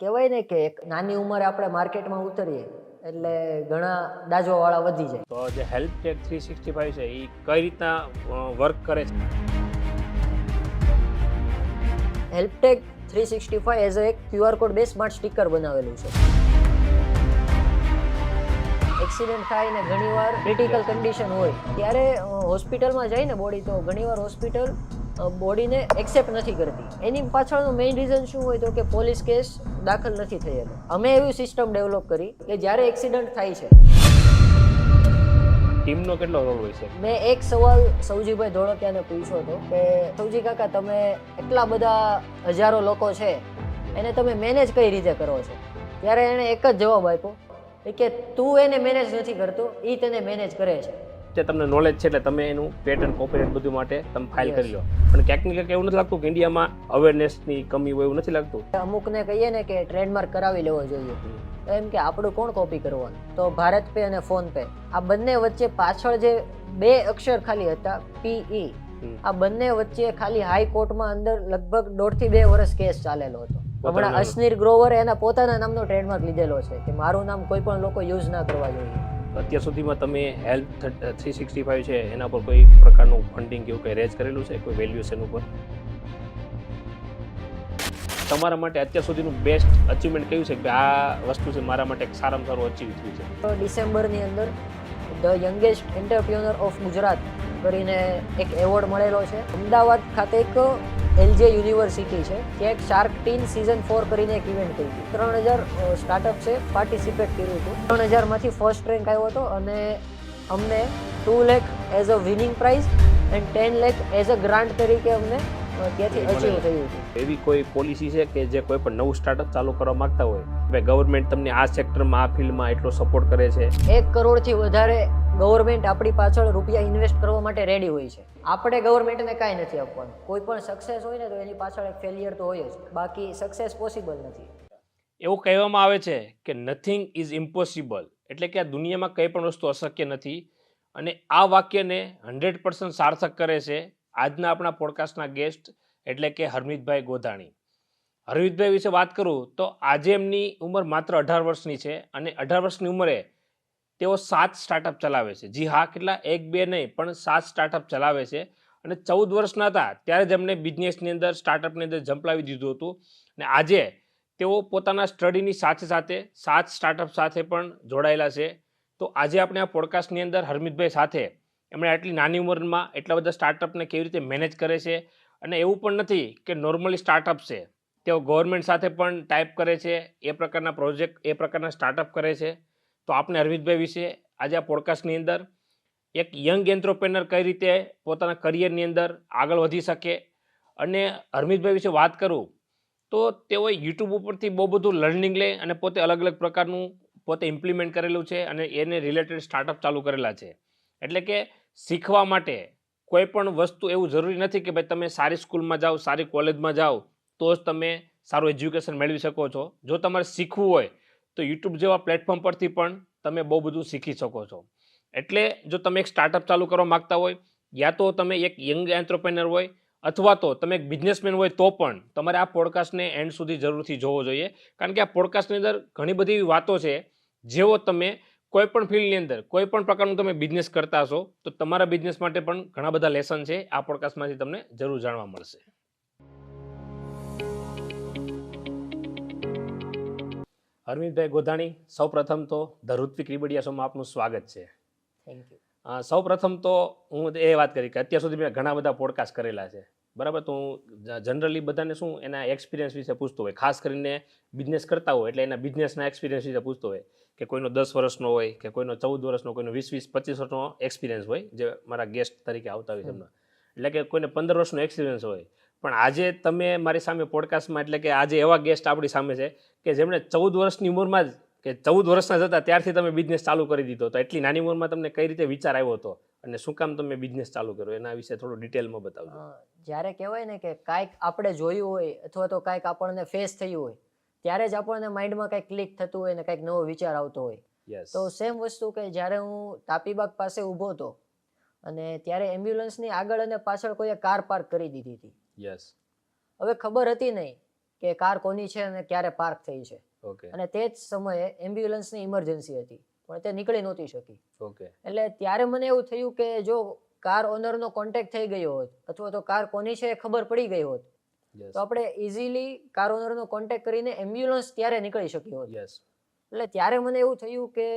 કહેવાય ને કે એક નાની ઉંમરે આપણે માર્કેટમાં ઉતરીએ એટલે ઘણા દાજવાવાળા વધી જાય. તો જે હેલ્પટેક 365 છે એ કઈ રીતના વર્ક કરે છે? હેલ્પટેક 365 એઝ એક QR code base smart sticker બનાવેલું છે. એક્સિડન્ટ થાય ને ઘણીવાર ક્રિટિકલ કન્ડિશન હોય ત્યારે હોસ્પિટલમાં જઈને બોડી તો ઘણીવાર હોસ્પિટલ બોડીને એક્સેપ્ટ નથી કરતી. એની પાછળનું મેઇન રીઝન શું હોય તો કે પોલીસ કેસ દાખલ નથી થયેલો. અમે એવી સિસ્ટમ ડેવલપ કરી કે જ્યારે એક્સિડન્ટ થાય છે. ટીમનો કેટલો રોલ હોય છે? મેં એક સવાલ સૌજીભાઈ ધોળકિયાને પૂછ્યો હતો કે સૌજી કાકા, તમે એટલા બધા હજારો લોકો છે એને તમે મેનેજ કઈ રીતે કરો છો? ત્યારે એણે એક જ જવાબ આપ્યો કે તું એને મેનેજ નથી કરતો, એ તેને મેનેજ કરે છે. જે તમને નોલેજ છે એટલે તમે એનું પેટર્ન કોપીરાઇટ બધું માટે તમે ફાઇલ કરી લો. પણ ક્યાંક ને ક્યાંક એવું નથી લાગતું કે ઇન્ડિયામાં અવેરનેસની કમી હોય એવું નથી લાગતું? અમુકને કહીએ ને કે ટ્રેડમાર્ક કરાવી લેવો જોઈએ, તો એમ કે આપણું કોણ કોપી કરવાનું? તો ભારત પે અને ફોન પે આ બંને વચ્ચે પાછળ જે બે અક્ષર ખાલી હતા PE, આ બંને વચ્ચે ખાલી હાઈકોર્ટમાં અંદર લગભગ 1.5 થી 2 વર્ષ કેસ ચાલેલો હતો. હમણાં અશ્નીર ગ્રોવર એના પોતાના નામનો ટ્રેડમાર્ક લીધેલો છે કે મારું નામ કોઈ પણ લોકો યુઝ ના કરવા જોઈએ. અત્યાર સુધીમાં તમે હેલ્પ 365 છે એના પર કોઈ પ્રકારનું ફંડિંગ કે એવું કંઈ રેઝ કરેલું છે, કોઈ વેલ્યુએશન ઉપર? તમારા માટે અત્યાર સુધીનું બેસ્ટ અચીવમેન્ટ કયું છે કે આ વસ્તુ છે મારા માટે સારામાં સારું અચીવ થયું છે? તો ડિસેમ્બરની અંદર the youngest entrepreneur of Gujarat કરીને એક એવોર્ડ મળેલો છે. અમદાવાદ ખાતે એક LJ યુનિવર્સિટી છે ત્યાં એક શાર્ક ટીન સિઝન 4 કરીને એક ઇવેન્ટ થઈ હતી. 3000 સ્ટાર્ટઅપ છે પાર્ટિસિપેટ કર્યું હતું. 3000 માંથી ફર્સ્ટ રેન્ક આવ્યો હતો અને અમને 2 lakh as a winning prize and 10 lakh as a grant તરીકે અમને ત્યાંથી અચીવ થયું હતું. એવી કોઈ પોલિસી છે કે જે કોઈ પણ નવું સ્ટાર્ટઅપ ચાલુ કરવા માંગતા હોય કે ગવર્મેન્ટ તમને આ સેક્ટરમાં આ ફિલ્ડમાં એટલો સપોર્ટ કરે છે? 1 કરોડથી વધારે ગવર્મેન્ટ આપણી પાછળ રૂપિયા ઇન્વેસ્ટ કરવા માટે રેડી હોય છે. આપણે ગવર્મેન્ટને કાંઈ નથી આપવાનું. કોઈ પણ સક્સેસ હોય ને તો એની પાછળ એક ફેલિયર તો હોય જ, બાકી સક્સેસ પોસિબલ નથી. એવું કહેવામાં આવે છે કે નથિંગ ઇઝ ઇમ્પોસિબલ, એટલે કે આ દુનિયામાં કંઈ પણ વસ્તુ અશક્ય નથી. અને આ વાક્યને 100% સાર્થક કરે છે આજના આપણા પોડકાસ્ટના ગેસ્ટ એટલે કે હરમિતભાઈ ગોધાણી. હરમિતભાઈ વિશે વાત કરું તો આજે એમની ઉંમર માત્ર 18 વર્ષની છે અને 18 વર્ષની ઉંમરે તેઓ 7 સ્ટાર્ટઅપ ચલાવે છે. જી હા, કેટલા? 1 2 નહીં પણ 7 સ્ટાર્ટઅપ ચલાવે છે. અને 14 વર્ષના હતા ત્યારે જ એમને બિઝનેસની અંદર સ્ટાર્ટઅપની અંદર ઝંપલાવી દીધું હતું. અને આજે તેઓ પોતાના સ્ટડીની સાથે સાથે 7 સ્ટાર્ટઅપ સાથે પણ જોડાયેલા છે. તો આજે આપણે આ પોડકાસ્ટની અંદર હરમિતભાઈ સાથે એમણે આટલી નાની ઉંમરમાં એટલા બધા સ્ટાર્ટઅપને કેવી રીતે મેનેજ કરે છે, અને એવું પણ નથી કે નોર્મલી સ્ટાર્ટઅપ છે, તેઓ ગવર્મેન્ટ સાથે પણ ટાઈપ કરે છે, એ પ્રકારના પ્રોજેક્ટ એ પ્રકારના સ્ટાર્ટઅપ કરે છે. તો આપણે હરમિતભાઈ વિશે આજે આ પોડકાસ્ટની અંદર એક યંગ એન્ટરપ્રેનર કઈ રીતે પોતાના કરિયરની અંદર આગળ વધી શકે, અને હરમિતભાઈ વિશે વાત કરું તો તેઓ યુટ્યુબ ઉપરથી બહુ બધું લર્નિંગ લે અને પોતે અલગ અલગ પ્રકારનું પોતે ઇમ્પ્લિમેન્ટ કરેલું છે અને એને રિલેટેડ સ્ટાર્ટઅપ ચાલુ કરેલા છે. એટલે કે શીખવા માટે કોઈ પણ વસ્તુ એવું જરૂરી નથી કે ભાઈ તમે સારી સ્કૂલમાં જાઓ, સારી કોલેજમાં જાઓ તો જ તમે સારું એજ્યુકેશન મેળવી શકો છો. જો તમારે શીખવું હોય તો યુટ્યુબ જેવા પ્લેટફોર્મ પરથી પણ તમે બહુ બધું શીખી શકો છો. એટલે જો તમે એક સ્ટાર્ટઅપ ચાલુ કરવા માગતા હોય, યા તો તમે એક યંગ એન્ટરપ્રેનર હોય, અથવા તો તમે એક બિઝનેસમેન હોય, તો પણ તમારે આ પોડકાસ્ટને એન્ડ સુધી જરૂરથી જોવો જોઈએ. કારણ કે આ પોડકાસ્ટની અંદર ઘણી બધી એવી વાતો છે જેવો તમે કોઈ પણ ફિલ્ડની અંદર કોઈ પણ પ્રકારનું તમે બિઝનેસ કરતા હશો તો તમારા બિઝનેસ માટે પણ ઘણા બધા લેસન છે આ પોડકાસ્ટમાંથી તમને જરૂર જાણવા મળશે. હરમિતભાઈ ગોધાણી, સૌ પ્રથમ તો ધ ઋત્વિક રીબડિયા શોમાં આપનું સ્વાગત છે. Thank you. સૌ પ્રથમ તો હું એ વાત કરી કે અત્યાર સુધી મેં ઘણા બધા પોડકાસ્ટ કરેલા છે, બરાબર? તો હું જનરલી બધાને શું એના એક્સપિરિયન્સ વિશે પૂછતો હોય, ખાસ કરીને બિઝનેસ કરતા હોય એટલે એના બિઝનેસના એક્સપિરિયન્સ વિશે પૂછતો હોય કે કોઈનો 10 વર્ષનો હોય, કે કોઈનો 14 વર્ષનો, કોઈનો 20 25 વર્ષનો એક્સપિરિયન્સ હોય, જે મારા ગેસ્ટ તરીકે આવતા હોય છે એમના, એટલે કે કોઈને 15 વર્ષનો એક્સપિરિયન્સ હોય. પણ આજે તમે મારી સામે પોડકાસ્ટમાં, એટલે કે આજે એવા ગેસ્ટ આપણી સામે છે કે જેમણે 14 વર્ષની ઉંમરમાં જ, કે 14 વર્ષના જ હતા ત્યારથી તમે બિઝનેસ ચાલુ કરી દીધો. તો એટલી નાની ઉંમરમાં તમને કઈ રીતે વિચાર આવ્યો હતો અને શું કામ તમે બિઝનેસ ચાલુ કર્યો, એના વિશે થોડું ડિટેલમાં બતાવજો. જ્યારે કહેવાય ને કે કાંઈક આપણે જોયું હોય અથવા તો કાંઈક આપણને ફેસ થયું હોય ત્યારે જ આપણને માઇન્ડમાં કંઈક ક્લિક થતું હોય ને કંઈક નવો વિચાર આવતો હોય. તો સેમ વસ્તુ કે જ્યારે હું તાપીબાગ પાસે ઊભો હતો અને ત્યારે એમ્બ્યુલન્સની આગળ અને પાછળ કોઈએ કાર પાર્ક કરી દીધી હતી. યસ. હવે ખબર હતી નહીં કે કાર કોની છે અને ક્યારે પાર્ક થઈ છે. ઓકે અને તે જ સમયે એમ્બ્યુલન્સની ઇમરજન્સી હતી પણ તે નીકળી નહોતી શકી. ઓકે એટલે ત્યારે મને એવું થયું કે જો કાર ઓનરનો કોન્ટેક્ટ થઈ ગયો હોત અથવા તો કાર કોની છે એ ખબર પડી ગઈ હોત યસ તો આપણે ઇઝીલી કાર ઓનરનો કોન્ટેક્ટ કરીને એમ્બ્યુલન્સ ત્યારે નીકળી શકી હોત. યસ એટલે ત્યારે મને એવું થયું કે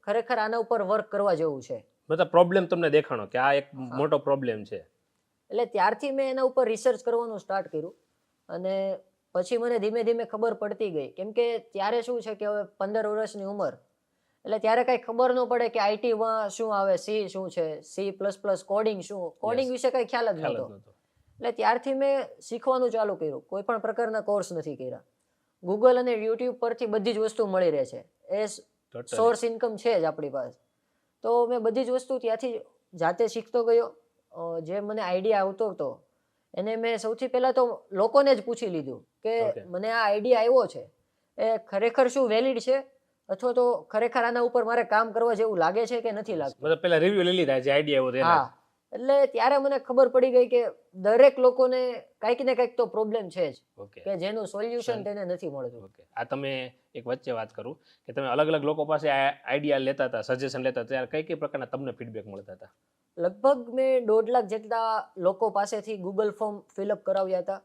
ખરેખર આના ઉપર વર્ક કરવા જેવું છે. મતલબ પ્રોબ્લેમ તમને દેખાણો કે આ એક મોટો પ્રોબ્લેમ છે. એટલે ત્યારથી મેં એના ઉપર રિસર્ચ કરવાનું સ્ટાર્ટ કર્યું અને પછી મને ધીમે ધીમે ખબર પડતી ગઈ કેમ કે ત્યારે શું છે કે હવે 15 વર્ષની ઉંમર એટલે ત્યારે કાંઈ ખબર ન પડે કે આઈટીમાં શું આવે, સી શું છે, C++ કોડિંગ શું, કોડિંગ વિશે કાંઈ ખ્યાલ જ ખ્યાલ જ નહોતો. નહોતો. એટલે ત્યારથી મેં શીખવાનું ચાલુ કર્યું. કોઈ પણ પ્રકારના કોર્સ નથી કર્યા. ગૂગલ અને યુટ્યુબ પરથી બધી જ વસ્તુ મળી રહે છે. એ Totally. સોર્સ ઇન્કમ છે જ આપણી પાસે. તો મેં બધી જ વસ્તુ ત્યાંથી જાતે શીખતો ગયો. જે મને આઈડિયા આવતો હતો એને મેં સૌથી પહેલા તો લોકોને જ પૂછી લીધું કે Okay. મને આ આઈડિયા આવ્યો છે એ ખરેખર શું વેલિડ છે અથવા તો ખરેખર આના ઉપર મારે કામ કરવા જેવું લાગે છે કે નથી લાગતું. મતલબ પેલા રિવ્યુ લઈ લીધા જે આઈડિયા આવ્યો તેના. હા, એટલે ત્યારે મને ખબર પડી ગઈ કે દરેક લોકોને કંઈક ને કંઈક તો પ્રોબ્લેમ છે જ ઓકે કે જેનું સોલ્યુશન તેને નથી મળતું. ઓકે આ તમે એક વચ્ચે વાત કરું કે તમે અલગ અલગ લોકો પાસે આઈડિયા લેતા હતા, સજેશન લેતા હતા, ત્યારે કઈ કઈ પ્રકારના તમને ફીડબેક મળતા હતા? લગભગ મેં 1.5 લાખ જેટલા લોકો પાસેથી ગૂગલ ફોર્મ ફિલઅપ કરાવ્યા હતા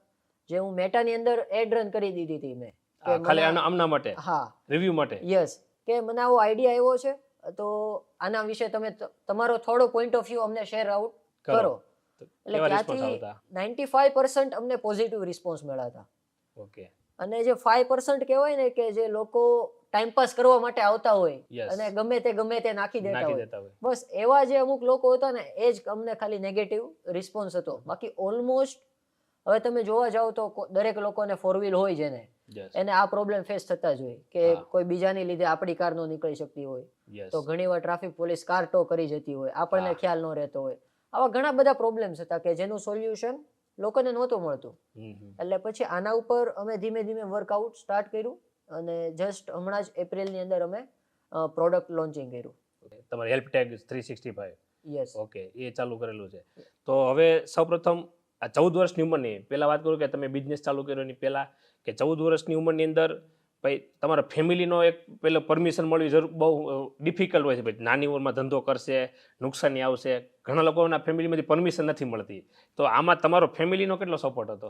જે હું મેટાની અંદર એડ રન કરી દીધી હતી મેં. કે ખાલી મને- આમના માટે હા રિવ્યુ માટે. યસ કે મને આવો આઈડિયા આવ્યો છે તો આના વિશે તમે તમારો થોડો પોઈન્ટ ઓફ વ્યૂ અમને શેર આઉટ કરો. એટલે કેવા રિસ્પોન્સ ત્યાંથી આવતા? 95% અમને પોઝિટિવ રિસ્પોન્સ મળ્યા હતા. ઓકે અને જે 5% કહેવાય ને કે જે લોકો ટાઈમપાસ કરવા માટે આવતા હોય Yes. અને ગમે તે નાખી દેતા નાખી હોય દેતા હોય. બસ એવા જે અમુક લોકો હતા ને એ જ અમને ખાલી નેગેટિવ રિસ્પોન્સ હતો. બાકી ઓલમોસ્ટ હવે તમે જોવા જાઓ તો દરેક લોકોને 4 વ્હીલ હોય જેને યસ એને આ પ્રોબ્લેમ ફેસ થતા જ હોય કે હા. કોઈ બીજાની લીધે આપણી કાર નો નીકળી શકતી હોય યસ તો ઘણીવાર ટ્રાફિક પોલીસ કાર ટો કરી જતી હોય આપણને હા. ખ્યાલ ન રહેતો હોય. આવા ઘણા બધા પ્રોબ્લેમ્સ હતા કે જેનું સોલ્યુશન લોકોને નહોતું મળતું. એટલે પછી આના ઉપર અમે ધીમે ધીમે વર્કઆઉટ સ્ટાર્ટ કર્યું અને જસ્ટ હમણાં જ એપ્રિલની અંદર અમે પ્રોડક્ટ લોન્ચિંગ કર્યું. તમારે હેલ્પ ટેગ 365 યસ ઓકે એ ચાલુ કરેલું છે. તો હવે સૌપ્રથમ આ 14 વર્ષની ઉંમરની પહેલા વાત કરું કે તમે બિઝનેસ ચાલુ કર્યો એની પહેલા કે 14 વર્ષની ઉંમરની અંદર ભાઈ તમારા ફેમિલીનો એક પેલો પરમિશન મળવી જરૂર બહુ ડિફિકલ્ટ હોય છે. ભાઈ નાની ઉંમરમાં ધંધો કરશે, નુકસાની આવશે, ઘણા લોકોના ફેમિલીમાંથી પરમિશન નથી મળતી. તો આમાં તમારો ફેમિલીનો કેટલો સપોર્ટ હતો?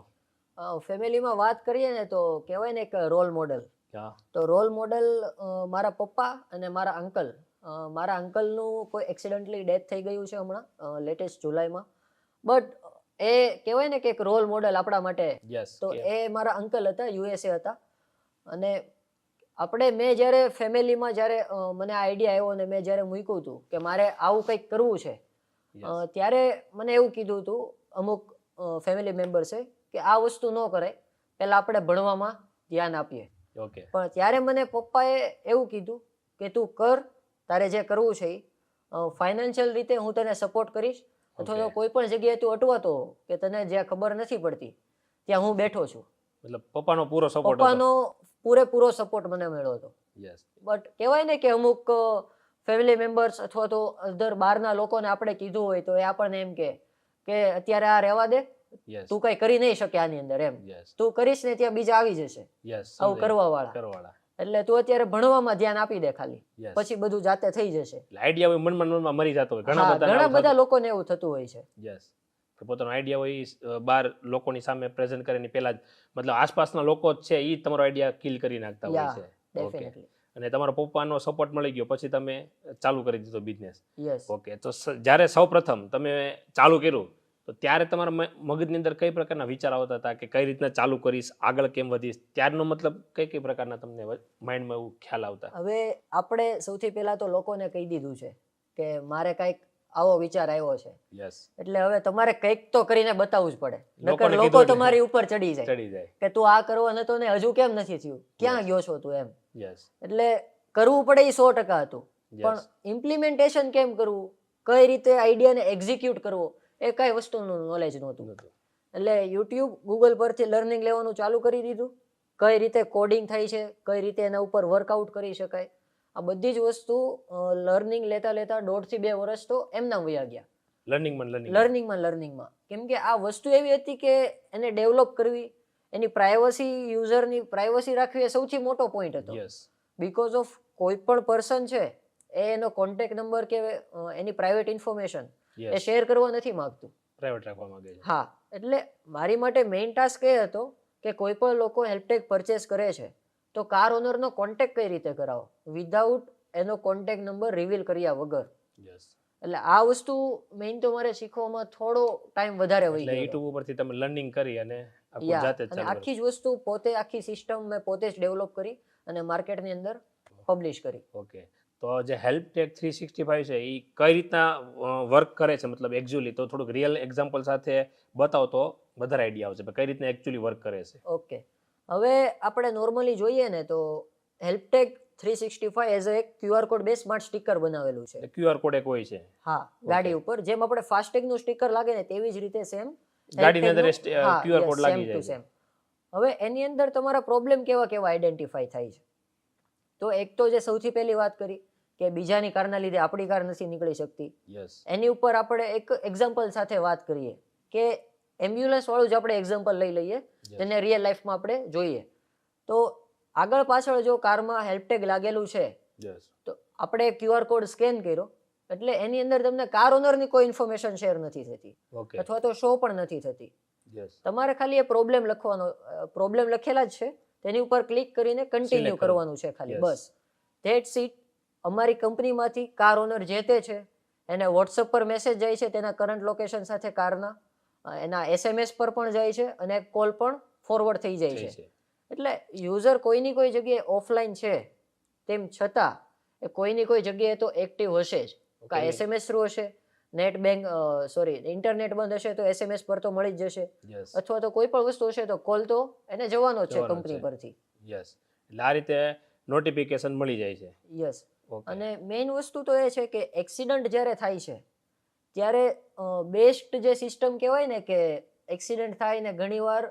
ફેમિલીમાં વાત કરીએ ને તો કહેવાય ને એક રોલ મોડલ. હા તો રોલ મોડલ મારા પપ્પા અને મારા અંકલ. મારા અંકલનું કોઈ એક્સિડન્ટલી ડેથ થઈ ગયું છે હમણાં લેટેસ્ટ જુલાઈમાં. બટ એ કહેવાય ને કે એક રોલ મોડલ આપણા માટે. યસ તો એ મારા અંકલ હતા, યુએસએ હતા. અને મેં જ્યારે ફેમિલીમાં જ્યારે મને આઈડિયા આવ્યો અને મેં જ્યારે મૂક્યું હતું કે મારે આવું કંઈક કરવું છે ત્યારે મને એવું કીધું હતું અમુક ફેમિલી મેમ્બર્સે કે આ વસ્તુ ન કરાય, પહેલાં આપણે ભણવામાં ધ્યાન આપીએ. ઓકે પણ ત્યારે મને પપ્પાએ એવું કીધું કે તું કર, તારે જે કરવું છે એ ફાઇનાન્શિયલ રીતે હું તને સપોર્ટ કરીશ અથવા તો Okay. કોઈ પણ જગ્યાએ તું અટવાતો હો કે તને જ્યાં ખબર નથી પડતી ત્યાં હું બેઠો છું. મતલબ પપ્પાનો પૂરો સપોર્ટ હતો. પપ્પાનો પૂરેપૂરો સપોર્ટ મને મળ્યો હતો. યસ બટ કહેવાય ને કે અમુક ફેમિલી મેમ્બર્સ અથવા તો અધર બહારના લોકોને આપણે કીધું હોય તો એ આપણને એમ કે અત્યારે આ રહેવા દે, યસ તું કઈ કરી નહીં શકે આની અંદર એમ, યસ તું કરીશ ને ત્યાં બીજા આવી જશે યસ આવું કરવા વાળા. કરવાળા. એટલે તું અત્યારે ભણવામાં ધ્યાન આપી દે ખાલી, યસ પછી બધું જાતે થઈ જશે. આઈડિયા હોય મનમાં મરી જતો હોય હા, ઘણા ઘણા બધા લોકોને એવું થતું હોય છે. યસ કે પોતાનો આઈડિયા હોય ઈ બહાર લોકોની સામે પ્રેઝન્ટ કરીને પહેલા જ મતલબ આસપાસના લોકો જ છે એ તમારો આઈડિયા કિલ કરી નાખતા હોય યા છે. Okay definitely. અને તમારા પપ્પાનો સપોર્ટ મળી ગયો પછી તમે ચાલુ કરી દીધો બિઝનેસ. યસ. ઓકે તો જ્યારે સૌપ્રથમ તમે ચાલુ કર્યું તો ત્યારે તમારા મગજની અંદર કઈ પ્રકારના વિચાર આવતા હતા કે કઈ રીતના ચાલુ કરીશ, આગળ કેમ વધીશ, ત્યારનો મતલબ કઈ પ્રકારના તમને માઇન્ડમાં એવું ખ્યાલ આવતા? હવે આપણે સૌથી પહેલા તો લોકોને કહી દીધું છે કે મારે કંઈક આવો વિચાર આવ્યો છે, યસ એટલે હવે તમારે કંઈક તો કરીને બતાવવું જ પડે. લોકોને નકર લોકો કીધું એટલે તમારી ઉપર ચડી જાય ચડી જાય. કે તું આ કરવા નતો ને હજુ કેમ નથી થયું, ક્યાં ગયો છો તું એમ. યસ એટલે કરવું પડે એ 100% હતું, પણ યસ ઇમ્પ્લિમેન્ટેશન કેમ કરવું, કઈ રીતે આઈડિયાને એક્ઝિક્યુટ કરવો એ કઈ વસ્તુનું નોલેજ નહોતું. એટલે યુટ્યુબ, ગૂગલ પરથી લર્નિંગ લેવાનું ચાલુ કરી દીધું. કઈ રીતે કોડિંગ થાય છે, કઈ રીતે એના ઉપર વર્કઆઉટ કરી શકાય, આ બધી જ વસ્તુ લર્નિંગ લેતા 1.5 થી 2 વર્ષ તો એમના વયા ગયા લર્નિંગમાં લર્નિંગમાં. કેમ કે આ વસ્તુ એવી હતી કે એને ડેવલપ કરવી એની પ્રાઇવસી, યુઝરની પ્રાઇવસી રાખવી એ સૌથી મોટો પોઈન્ટ હતો. યસ બીકોઝ ઓફ કોઈ પણ પર્સન છે એ એનો કોન્ટેક્ટ નંબર કે એની પ્રાઇવેટ ઇન્ફોર્મેશન એ યસ શેર કરવા નથી માંગતું. પ્રાઇવેટ રાખવા માંગે છે. હા, એટલે મારી માટે મેઇન ટાસ્ક એ હતો કે કોઈ પણ લોકો હેલ્પટેગ પરચેસ કરે છે તો કાર ઓનરનો કોન્ટેક્ટ કઈ રીતે કરાવો વિધાઉટ એનો કોન્ટેક્ટ નંબર રિવીલ કર્યા વગર. યસ એટલે આ વસ્તુ મેઇન તો મારે શીખવામાં થોડો ટાઈમ વધારે વહી એટલે ગયો હતો. યુટ્યુબ ઉપરથી તમે લર્નિંગ કરી અને આખું યા, જાતે જ અને ચાલુ આખી જ વસ્તુ પોતે, આખી સિસ્ટમ મેં પોતે જ ડેવલપ કરી અને માર્કેટની અંદર પબ્લિશ કરી. ઓકે, તો જે હેલ્પટેગ 365 છે એ કઈ રીતના વર્ક કરે છે, મતલબ એકચ્યુઅલી તો થોડુંક રિયલ એક્ઝામ્પલ સાથે બતાવો તો વધારે આઈડિયા આવશે કઈ રીતના એકચ્યુઅલી વર્ક કરે છે. ઓકે, હવે આપણે નોર્મલી જોઈએ ને તો હેલ્પટેગ 365 એઝ એક QR કોડ બે સ્માર્ટ સ્ટીકર બનાવેલું છે. QR કોડ એક હોય છે હા, ગાડી ઉપર જેમ આપણે ફાસ્ટેગનું સ્ટીકર લાગે ને તેવી જ રીતે સેમ ગાડીની અંદર QR કોડ લાગી જાય છે. હવે એની અંદર તમારા પ્રોબ્લેમ કેવા કેવા આઈડેન્ટિફાઈ થાય છે. તો એક તો જે સૌથી પહેલી વાત કરી કે બીજાની કારના લીધે આપણી કાર નથી નીકળી શકતી. યસ એની ઉપર આપણે એક એક્ઝામ્પલ સાથે વાત કરીએ કે એમ્બ્યુલન્સ વાળું જ આપણે એક્ઝામ્પલ લઈ લઈએ જેને રિયલ લાઈફમાં આપણે જોઈએ તો આગળ પાછળ જો કારમાં હેલ્પટેગ લાગેલું છે યસ તો આપણે QR કોડ સ્કેન કર્યો એટલે એની અંદર તમને કાર ઓનરની કોઈ ઇન્ફોર્મેશન શેર નથી થતી ઓકે અથવા તો શો પણ નથી થતી. યસ તમારે ખાલી એ પ્રોબ્લેમ લખવાનો, પ્રોબ્લેમ લખેલા જ છે તેની ઉપર ક્લિક કરીને કન્ટિન્યુ Select કરવાનું છે ખાલી. Yes. Bus that's it. અમારી કંપનીમાંથી કાર ઓનર જે તે છે એને વોટ્સઅપ પર મેસેજ જાય છે તેના કરંટ લોકેશન સાથે કારના, એના SMS પર પણ જાય છે અને કોલ પણ ફોરવર્ડ થઈ જાય છે. એટલે યુઝર કોઈની કોઈ જગ્યાએ ઓફલાઈન છે તેમ છતાં એ કોઈની કોઈ જગ્યાએ તો એક્ટિવ હશે જ. કાં SMS થ્રુ હશે, નેટ બેંક ઇન્ટરનેટ બંધ હશે તો SMS પર તો મળી જ જશે, યસ અથવા તો કોઈ પણ વસ્તુ હશે તો કોલ તો એને જવાનો જ છે જવાનો કંપની છે. પરથી. યસ એટલે આ રીતે નોટિફિકેશન મળી જાય છે. યસ. ઓકે અને મેઇન વસ્તુ તો એ છે કે એક્સિડન્ટ જ્યારે થાય છે ત્યારે બેસ્ટ જે સિસ્ટમ કહેવાય ને કે એક્સિડન્ટ થાય ને ઘણીવાર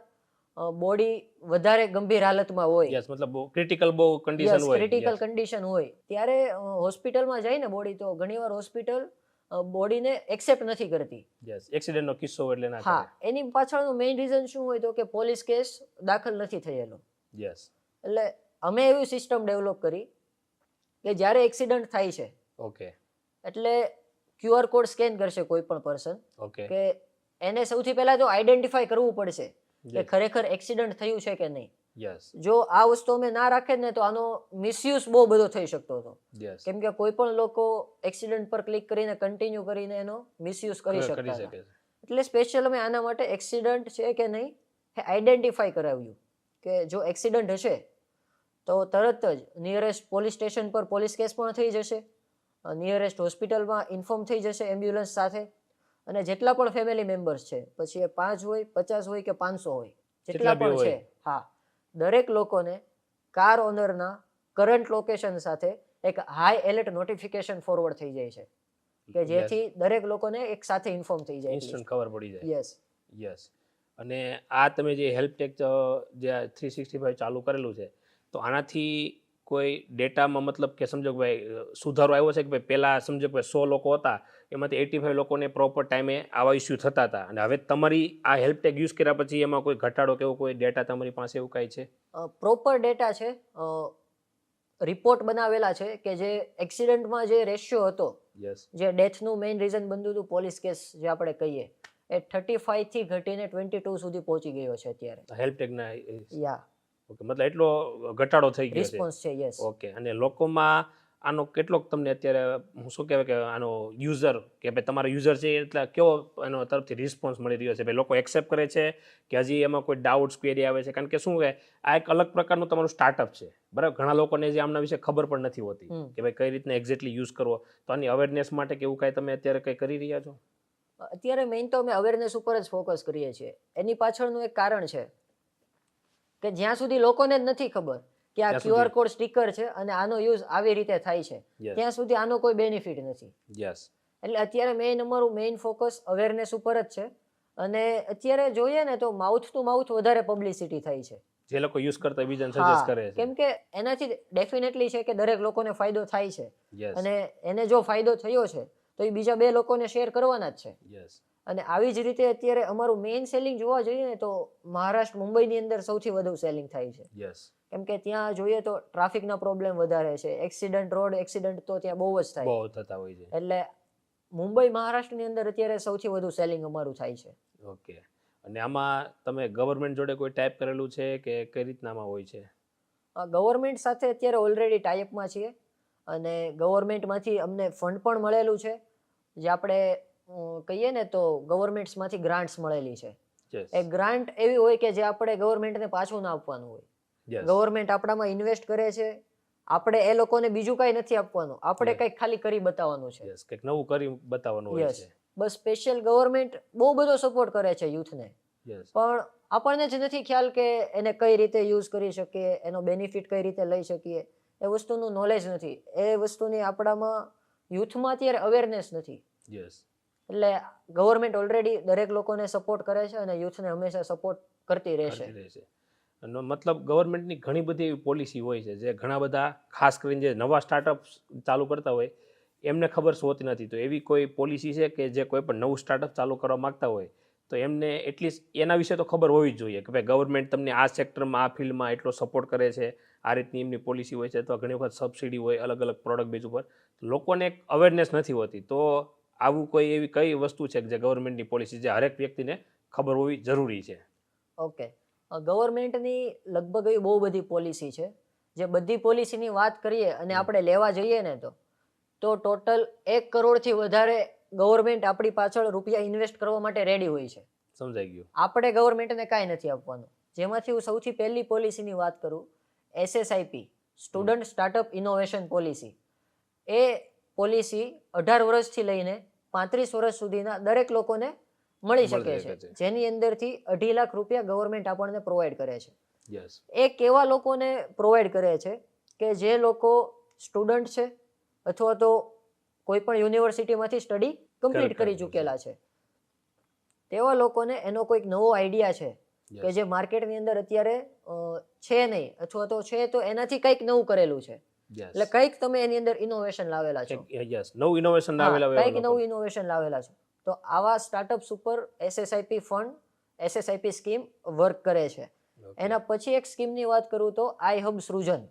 બોડી વધારે ગંભીર હાલતમાં હોય, યસ મતલબ ક્રિટિકલ બહુ કન્ડિશન હોય. ક્રિટિકલ કન્ડિશન હોય ત્યારે હોસ્પિટલમાં જાય ને બોડી તો ઘણીવાર હોસ્પિટલ બોડીને એક્સેપ્ટ નથી કરતી. યસ એક્સિડન્ટનો કિસ્સો હોય એટલે ના હા, કરે. એની પાછળનું મેઇન રીઝન શું હોય તો કે પોલીસ કેસ દાખલ નથી થયેલો. યસ એટલે અમે એવી સિસ્ટમ ડેવલપ કરી કે જ્યારે એક્સિડન્ટ થાય છે ઓકે એટલે QR કોડ સ્કેન કરશે કોઈ પણ પર્સન ઓકે કે એને સૌથી પહેલા તો આઈડેન્ટિફાઈ કરવું પડશે કે Yes. ખરેખર એક્સિડન્ટ થયું છે કે નહીં. યસ જો આ વસ્તુ અમે ના રાખે ને તો આનો મિસયુઝ બહુ બધો થઈ શકતો હતો. યસ કેમ કે કોઈ પણ લોકો એક્સિડન્ટ પર ક્લિક કરીને કન્ટિન્યુ કરીને એનો મિસયુઝ કરી શકતા કરી હતા. શકે છે. એટલે સ્પેશિયલ અમે આના માટે એક્સિડન્ટ છે કે નહીં એ આઈડેન્ટિફાઈ કરાવ્યું કે જો એક્સિડન્ટ હશે તો તરત જ નિયરેસ્ટ પોલીસ સ્ટેશન પર પોલીસ કેસ પણ થઈ જશે, નિયરેસ્ટ હોસ્પિટલમાં ઇન્ફોર્મ થઈ જશે એમ્બ્યુલન્સ સાથે, અને જેટલા પણ ફેમિલી મેમ્બર્સ છે પછી એ 5 હોય, 50 હોય કે 500 હોય જેટલા બી પણ હોય. છે, હા, દરેક લોકોને કાર ઓનરના કરંટ લોકેશન સાથે એક હાઈ એલર્ટ નોટિફિકેશન ફોરવર્ડ થઈ જાય છે કે જેથી દરેક લોકોને એક સાથે ઇન્ફોર્મ થઈ જાય. ઇન્સ્ટન્ટ ખબર પડી જાય. યસ. યસ અને આ તમે જે હેલ્પટેગ જે 365 ચાલુ કરેલું છે તો આનાથી કોઈ ડેટામાં મતલબ કે સમજો કે ભાઈ સુધારો આવ્યો છે કે ભાઈ પહેલાં સમજો કે 100 લોકો હતા એમાંથી 85 લોકોને પ્રોપર ટાઈમે આવા ઇસ્યુ થતા હતા અને હવે તમારી આ હેલ્પટેગ યુઝ કર્યા પછી એમાં કોઈ ઘટાડો કે એવો કોઈ ડેટા તમારી પાસે એવું કાંઈ છે? પ્રોપર ડેટા છે, રિપોર્ટ બનાવેલા છે કે જે એક્સિડન્ટમાં જે રેશિયો હતો, યસ જે ડેથનું મેઇન રીઝન બનતું હતું પોલીસ કેસ જે આપણે કહીએ એ 35 થી ઘટીને 22 સુધી પહોંચી ગયો છે અત્યારે. હેલ્પટેગના યા, ઓકે મતલબ એટલો ઘટાડો થઈ ગયો છે. રિસ્પોન્સ છે. યસ. ઓકે અને લોકોમાં આનો કેટલોક તમને અત્યારે હું શું કહેવાય કે આનો યુઝર કે ભાઈ તમારો યુઝર છે એટલે કેવો એનો તરફથી રિસ્પોન્સ મળી રહ્યો છે? ભાઈ લોકો એક્સેપ્ટ કરે છે કે હજી એમાં કોઈ ડાઉટ્સ ક્વેરી આવે છે? કારણ કે શું કે આ એક અલગ પ્રકારનું તમારું સ્ટાર્ટઅપ છે, બરાબર? ઘણા લોકોને જે આમના વિશે ખબર પણ નથી હોતી કે ભાઈ કઈ રીતના એક્ઝેક્ટલી યુઝ કરવો, તો આની અવેરનેસ માટે કે એવું કાંઈ તમે અત્યારે કંઈ કરી રહ્યા છો? અત્યારે મેઇન તો અમે અવેરનેસ ઉપર જ ફોકસ કરીએ છીએ. એની પાછળનું એક કારણ છે કે જ્યાં સુધી લોકોને જ નથી ખબર કે આ QR કોડ સ્ટીકર છે અને આનો યુઝ આવી રીતે થાય છે ત્યાં સુધી આનો કોઈ બેનિફિટ નથી. યસ એટલે અત્યારે અમારું મેઇન ફોકસ અવેરનેસ ઉપર જ છે અને અત્યારે જોઈએ ને તો માઉથ ટુ માઉથ વધારે પબ્લિસિટી થાય છે. જે લોકો યુઝ કરતા બીજાને સજેસ્ટ કરે છે. કેમ કે એનાથી ડેફિનેટલી છે કે દરેક લોકોને ફાયદો થાય છે યસ અને એને જો ફાયદો થયો છે તો એ બીજા 2 લોકોને શેર કરવાના જ છે. યસ અને આવી જ રીતે અત્યારે અમારું મેઇન સેલિંગ જોવા જઈએ ને તો મહારાષ્ટ્ર મુંબઈની અંદર સૌથી વધુ સેલિંગ થાય છે. યસ. કેમ કે ત્યાં જોઈએ તો ટ્રાફિકના પ્રોબ્લેમ વધારે છે, એક્સિડન્ટ રોડ એક્સિડન્ટ તો ત્યાં બહુ જ થાય, બહુ થતા હોય છે. એટલે મુંબઈ મહારાષ્ટ્રની અંદર અત્યારે સૌથી વધુ સેલિંગ અમારું થાય છે. ઓકે. અને આમાં તમે ગવર્મેન્ટ જોડે કોઈ ટાઈપ કરેલું છે કે કઈ રીતનામાં હોય છે? ગવર્મેન્ટ સાથે અત્યારે ઓલરેડી ટાઈપમાં છીએ અને ગવર્મેન્ટમાંથી અમને ફંડ પણ મળેલું છે, જે આપણે કહીએ ને તો ગવર્મેન્ટ્સમાંથી ગ્રાન્ટ્સ મળેલી છે. યસ. એ ગ્રાન્ટ એવી હોય કે જે આપણે ગવર્મેન્ટને પાછું ના આપવાનું હોય. યસ. ગવર્મેન્ટ આપણામાં ઇન્વેસ્ટ કરે છે, આપણે એ લોકોને બીજું કાંઈ નથી આપવાનું, આપણે Yeah. કંઈક ખાલી કરી બતાવવાનું છે. યસ. કંઈક નવું કરી બતાવવાનું હોય યસ, છે. બસ સ્પેશિયલ ગવર્મેન્ટ બહુ બધો સપોર્ટ કરે છે યુથને, યસ. પણ આપણને જ નથી ખ્યાલ કે એને કઈ રીતે યુઝ કરી શકીએ, એનો બેનિફિટ કઈ રીતે લઈ શકીએ, એ વસ્તુનું નોલેજ નથી, એ વસ્તુની આપણામાં યુથમાં અત્યારે અવેરનેસ નથી. યસ. એટલે ગવર્મેન્ટ ઓલરેડી દરેક લોકોને સપોર્ટ કરે છે અને યુથને હંમેશા સપોર્ટ કરતી રહેશે. કરતી રહેશે. અને મતલબ ગવર્મેન્ટની ઘણી બધી એવી પોલિસી હોય છે જે ઘણા બધા ખાસ કરીને જે નવા સ્ટાર્ટઅપ ચાલુ કરતા હોય એમને ખબર હોતી નથી. તો એવી કોઈ પોલિસી છે કે જે કોઈ પણ નવું સ્ટાર્ટઅપ ચાલુ કરવા માંગતા હોય તો એમને એટલીસ્ટ એના વિશે તો ખબર હોવી જ જોઈએ કે ભાઈ ગવર્મેન્ટ તમને આ સેક્ટરમાં આ ફિલ્ડમાં એટલો સપોર્ટ કરે છે, આ રીતની એમની પોલિસી હોય છે, તો ઘણી વખત સબસિડી હોય અલગ અલગ પ્રોડક્ટ બેઝ ઉપર, લોકોને એક અવેરનેસ નથી હોતી. તો આવું કોઈ એવી કઈ વસ્તુ છે કે જે ગવર્મેન્ટની પોલિસી જે હરેક વ્યક્તિને ખબર હોવી જરૂરી છે? ઓકે, ગવર્મેન્ટની લગભગ એવી બહુ બધી પોલિસી છે, જે બધી પોલિસીની વાત કરીએ અને આપણે લેવા જઈએ ને તો ટોટલ 1 કરોડથી વધારે ગવર્મેન્ટ આપણી પાછળ રૂપિયા ઇન્વેસ્ટ કરવા માટે રેડી હોય છે. સમજાઈ ગયું. આપણે ગવર્મેન્ટને કાંઈ નથી આપવાનું. જેમાંથી હું સૌથી પહેલી પોલિસીની વાત કરું, SSIP student startup innovation policy. એ પોલિસી 18 વર્ષથી લઈને 35 વર્ષ સુધીના દરેક લોકોને મળી શકે છે, જેની અંદરથી 2.5 લાખ રૂપિયા ગવર્મેન્ટ આપણને પ્રોવાઈડ કરે છે. યસ. એ કેવા લોકોને પ્રોવાઈડ કરે છે કે જે લોકો સ્ટુડન્ટ છે અથવા તો કોઈ પણ યુનિવર્સિટીમાંથી સ્ટડી કમ્પ્લીટ કરી ચૂકેલા છે, તેવા લોકોને એનો કોઈક નવો આઈડિયા છે કે જે માર્કેટની અંદર અત્યારે છે નહીં, અથવા તો છે તો એનાથી કંઈક નવું કરેલું છે, એટલે કંઈક તમે એની અંદર ઇનોવેશન લાવેલા છો. યસ. નવું ઇનોવેશન લાવેલા હોય કંઈક નવું ઇનોવેશન લાવેલા છો, તો આવા સ્ટાર્ટઅપ્સ ઉપર SSIP fund, SSIP scheme work કરે છે. એના પછી એક સ્કીમની વાત કરું તો iHub સૃજન.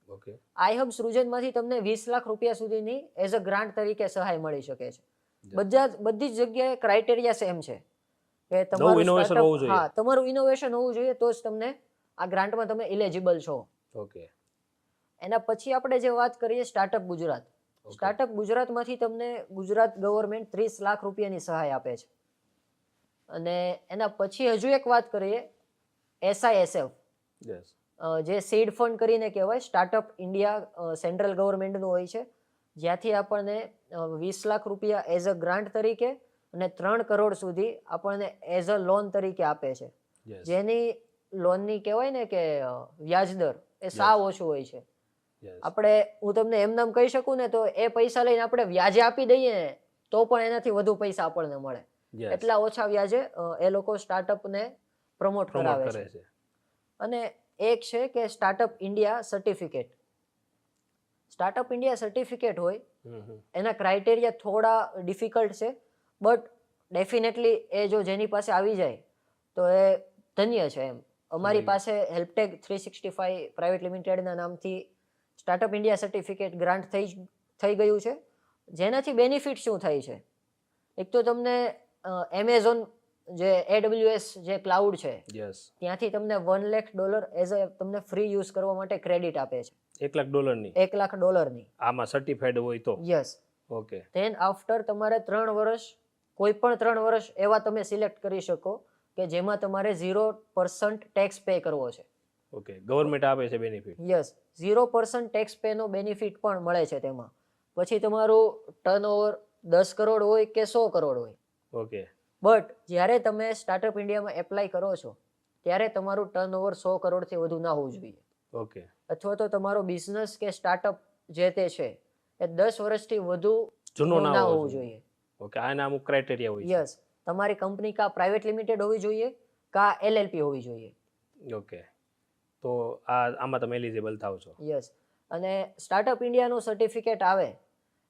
ઓકે. iHub સૃજનમાંથી તમને 20 લાખ રૂપિયા સુધીની એઝ અ ગ્રાન્ટ તરીકે સહાય મળી શકે છે. બધી જ જગ્યાએ ક્રાઇટેરિયા સેમ છે કે તમારું ઇનોવેશન હોવું જોઈએ. હા, તમારું ઇનોવેશન હોવું જોઈએ, તો જ તમને આ ગ્રાન્ટમાં તમે ઇલિજિબલ છો. ઓકે. એના પછી આપણે જે વાત કરીએ સ્ટાર્ટઅપ ગુજરાત. સ્ટાર્ટઅપ ગુજરાતમાંથી તમને ગુજરાત ગવર્મેન્ટ 30 લાખ રૂપિયાની સહાય આપે છે. અને એના પછી હજુ એક વાત કરીએ SISF, યસ. જે સીડ ફંડ કરીને કહેવાય, સ્ટાર્ટઅપ ઇન્ડિયા સેન્ટ્રલ ગવર્મેન્ટનું હોય છે, જ્યાંથી આપણને 20 લાખ રૂપિયા એઝ અ ગ્રાન્ટ તરીકે અને 3 કરોડ સુધી આપણને એઝ અ લોન તરીકે આપે છે, જેની લોનની કહેવાય ને કે વ્યાજદર એ સાવ ઓછું હોય છે. હું તમને એમ નામ કહી શકું ને તો એ પૈસા લઈને આપણે વ્યાજે આપી દઈએ ને તો પણ એનાથી વધુ પૈસા આપણને મળે, એટલા ઓછા વ્યાજે એ લોકો સ્ટાર્ટઅપને પ્રમોટ કરાવે છે. અને એક છે કે startup India certificate. Startup India certificate હોય, એના ક્રાઇટેરિયા થોડા ડિફિકલ્ટ છે, બટ ડેફિનેટલી એ જો જેની પાસે આવી જાય તો એ ધન્ય છે એમ. અમારી પાસે હેલ્પટેક 365 પ્રાઇવેટ લિમિટેડના નામથી સ્ટાર્ટઅપ ઇન્ડિયા સર્ટિફિકેટ ગ્રાન્ટ થઈ ગયું છે, જેનાથી બેનિફિટ શું થાય છે? એક તો તમને એમેઝોન જે AWS જે ક્લાઉડ છે, ત્યાંથી તમને $1 લાખ એઝ અ તમને ફ્રી યુઝ કરવા માટે ક્રેડિટ આપે છે. $1 લાખ આમાં સર્ટિફાઈડ હોય તો? યસ. ઓકે. ધેન આફ્ટર તમારે 3 વર્ષ, કોઈ પણ 3 વર્ષ એવા તમે સિલેક્ટ કરી શકો કે જેમાં તમારે 0% ટેક્સ પે કરવો છે. ઓકે. ગવર્મેન્ટ આપે છે બેનિફિટ? યસ, 0% ટેક્સ પે નો બેનિફિટ પણ મળે છે તેમાં. પછી તમારું ટર્નઓવર 10 કરોડ હોય કે 100 કરોડ હોય. ઓકે. બટ જ્યારે તમે સ્ટાર્ટઅપ ઇન્ડિયામાં એપ્લાય કરો છો ત્યારે તમારું ટર્નઓવર 100 કરોડથી વધુ ના હોવું જોઈએ. ઓકે. અથવા તો તમારો બિઝનેસ કે સ્ટાર્ટઅપ જે તે છે એ 10 વર્ષથી વધુ જૂનો ના હોવું જોઈએ. ઓકે. આના અમુક ક્રાઇટેરિયા હોય છે? યસ. તમારી કંપની કા પ્રાઇવેટ લિમિટેડ હોવી જોઈએ કા LLP હોવી જોઈએ. ઓકે. તો આમાં તમે એલિજિબલ થાવ છો? યસ. અને સ્ટાર્ટઅપ ઇન્ડિયાનું સર્ટિફિકેટ આવે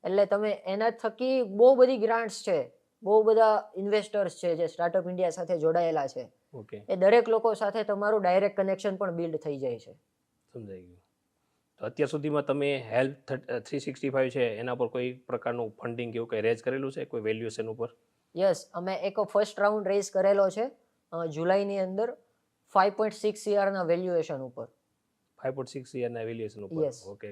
એટલે તમે એના થકી બહુ બધી ગ્રાન્ટ્સ છે બહુ બધા ઇન્વેસ્ટર્સ છે જે સ્ટાર્ટઅપ ઇન્ડિયા સાથે જોડાયેલા છે, ઓકે, એ દરેક લોકો સાથે તમારું ડાયરેક્ટ કનેક્શન પણ બિલ્ડ થઈ જાય છે. સમજાઈ ગયું. તો અત્યાર સુધીમાં તમે હેલ્થ 365 છે એના પર કોઈ પ્રકારનું ફંડિંગ કે એવું કંઈ રેઝ કરેલું છે કોઈ વેલ્યુએશન ઉપર? યસ, અમે એક ફર્સ્ટ રાઉન્ડ રેઝ કરેલો છે જુલાઈની અંદર 5.6 CR ના વેલ્યુએશન ઉપર. 5.6 યરના વેલ્યુએશન ઉપર. Yes. Okay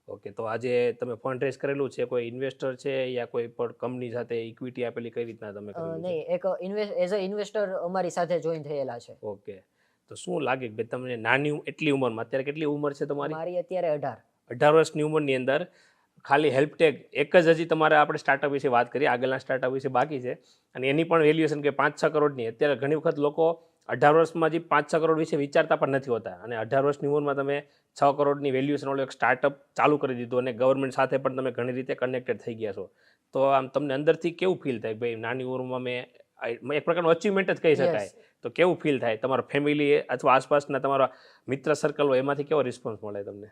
okay. તો આજે તમે ફંડ રેઝ કરેલું છે, કોઈ ઇન્વેસ્ટર છે યા કોઈ પણ કંપની સાથે ઇક્વિટી આપેલી, કઈ રીતના તમે કરેલું છે? નહીં, એક એઝ અ ઇન્વેસ્ટર અમારી સાથે જોઈન થયેલા છે. ઓકે. તો શું લાગે કે ભાઈ તમને નાની એટલી ઉંમરમાં, અત્યારે કેટલી ઉંમર છે તમારી? મારી અત્યારે 18. 18 વર્ષની ઉંમરની અંદર ખાલી હેલ્પટેગ એક જ હજી તમારે આપણે સ્ટાર્ટઅપ વિશે વાત કરીએ, આગળના સ્ટાર્ટઅપ વિશે બાકી છે, અને એની પણ વેલ્યુએશન કે 5-6 કરોડની. અત્યારે ઘણી વખત લોકો 18 વર્ષમાં હજી 5-6 કરોડ વિશે વિચારતા પણ નથી હોતા, અને 18 વર્ષની ઉંમરમાં તમે 6 કરોડની વેલ્યુએશન વાળું એક સ્ટાર્ટઅપ ચાલુ કરી દીધું, અને ગવર્મેન્ટ સાથે પણ તમે ઘણી રીતે કનેક્ટેડ થઈ ગયા છો. તો આમ તમને અંદરથી કેવું ફીલ થાય કે ભાઈ નાની ઉંમરમાં મેં એક પ્રકારનું અચીવમેન્ટ જ કહી શકાય? Yes. તો કેવું ફીલ થાય? તમારા ફેમિલી અથવા આસપાસના તમારા મિત્ર સર્કલ હોય એમાંથી કેવો રિસ્પોન્સ મળે તમને?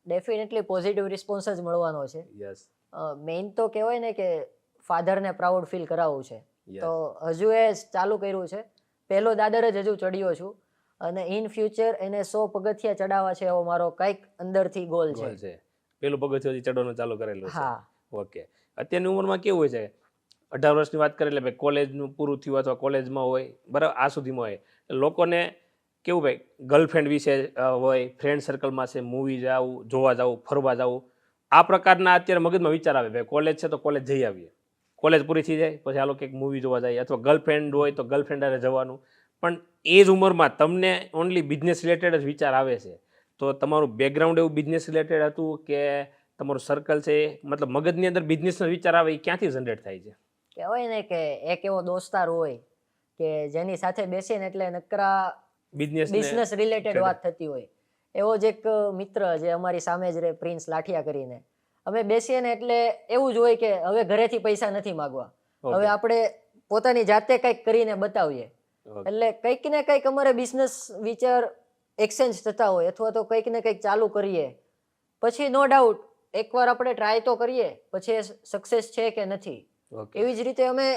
ડેફિનેટલી પોઝિટિવ રિસ્પોન્સ જ મળવાનો છે. યસ, મેઇન તો કહેવાય ને કે ફાધરને પ્રાઉડ ફીલ કરાવવું છે, યસ, તો હજુ એ ચાલુ કર્યું છે. પહેલો દાદર જ હજુ ચડ્યો છું, અને ઇન ફ્યુચર એને 100 પગથિયા ચડાવવા છે એવો મારો કંઈક અંદરથી ગોલ ગોલ છે. છે. પેલું પગથિયું હજી ચડવાનું ચાલુ કરેલું છે. હા. ઓકે. અત્યારની ઉંમરમાં કેવું હોય છે? 18 વર્ષની વાત કરીએ એટલે ભાઈ કોલેજનું પૂરું થયું અથવા કોલેજમાં હોય, બરાબર, આ સુધીમાં હોય, લોકોને કેવું ભાઈ ગર્લફ્રેન્ડ વિશે હોય, ફ્રેન્ડ સર્કલમાં છે, મૂવી જવું, જોવા જવું, ફરવા જવું, આ પ્રકારના અત્યારે મગજમાં વિચાર આવે. ભાઈ કોલેજ છે તો કોલેજ જઈ આવીએ, કોલેજ પૂરી થઈ જાય પછી હાલો કંઈક મૂવી જોવા જાય, અથવા ગર્લફ્રેન્ડ હોય તો ગર્લફ્રેન્ડ હારે જવાનું. પણ એ જ ઉંમરમાં તમને ઓનલી બિઝનેસ રિલેટેડ જ વિચાર આવે છે. તો તમારું બેકગ્રાઉન્ડ એવું બિઝનેસ રિલેટેડ હતું કે તમારું સર્કલ છે, મતલબ મગજની અંદર બિઝનેસનો વિચાર આવે એ ક્યાંથી જનરેટ થાય છે? કહેવાય ને કે એક એવો દોસ્તાર હોય કે જેની સાથે બેસીને એટલે નકરા બિઝનેસ રિલેટેડ વાત થતી હોય. એવો જ એક મિત્ર જે અમારી સામે જ રહે, પ્રિન્સ લાઠિયા કરીને. અમે બેસીએ ને એટલે એવું જ હોય કે હવે ઘરેથી પૈસા નથી માગવા, હવે આપણે પોતાની જાતે કંઈક કરીને બતાવીએ. એટલે કંઈક ને કંઈક અમારે બિઝનેસ વિચાર એક્સચેન્જ થતા હોય, અથવા તો કંઈક ને કંઈક ચાલુ કરીએ. પછી નો ડાઉટ એકવાર આપણે ટ્રાય તો કરીએ, પછી એ સક્સેસ છે કે નથી. એવી જ રીતે અમે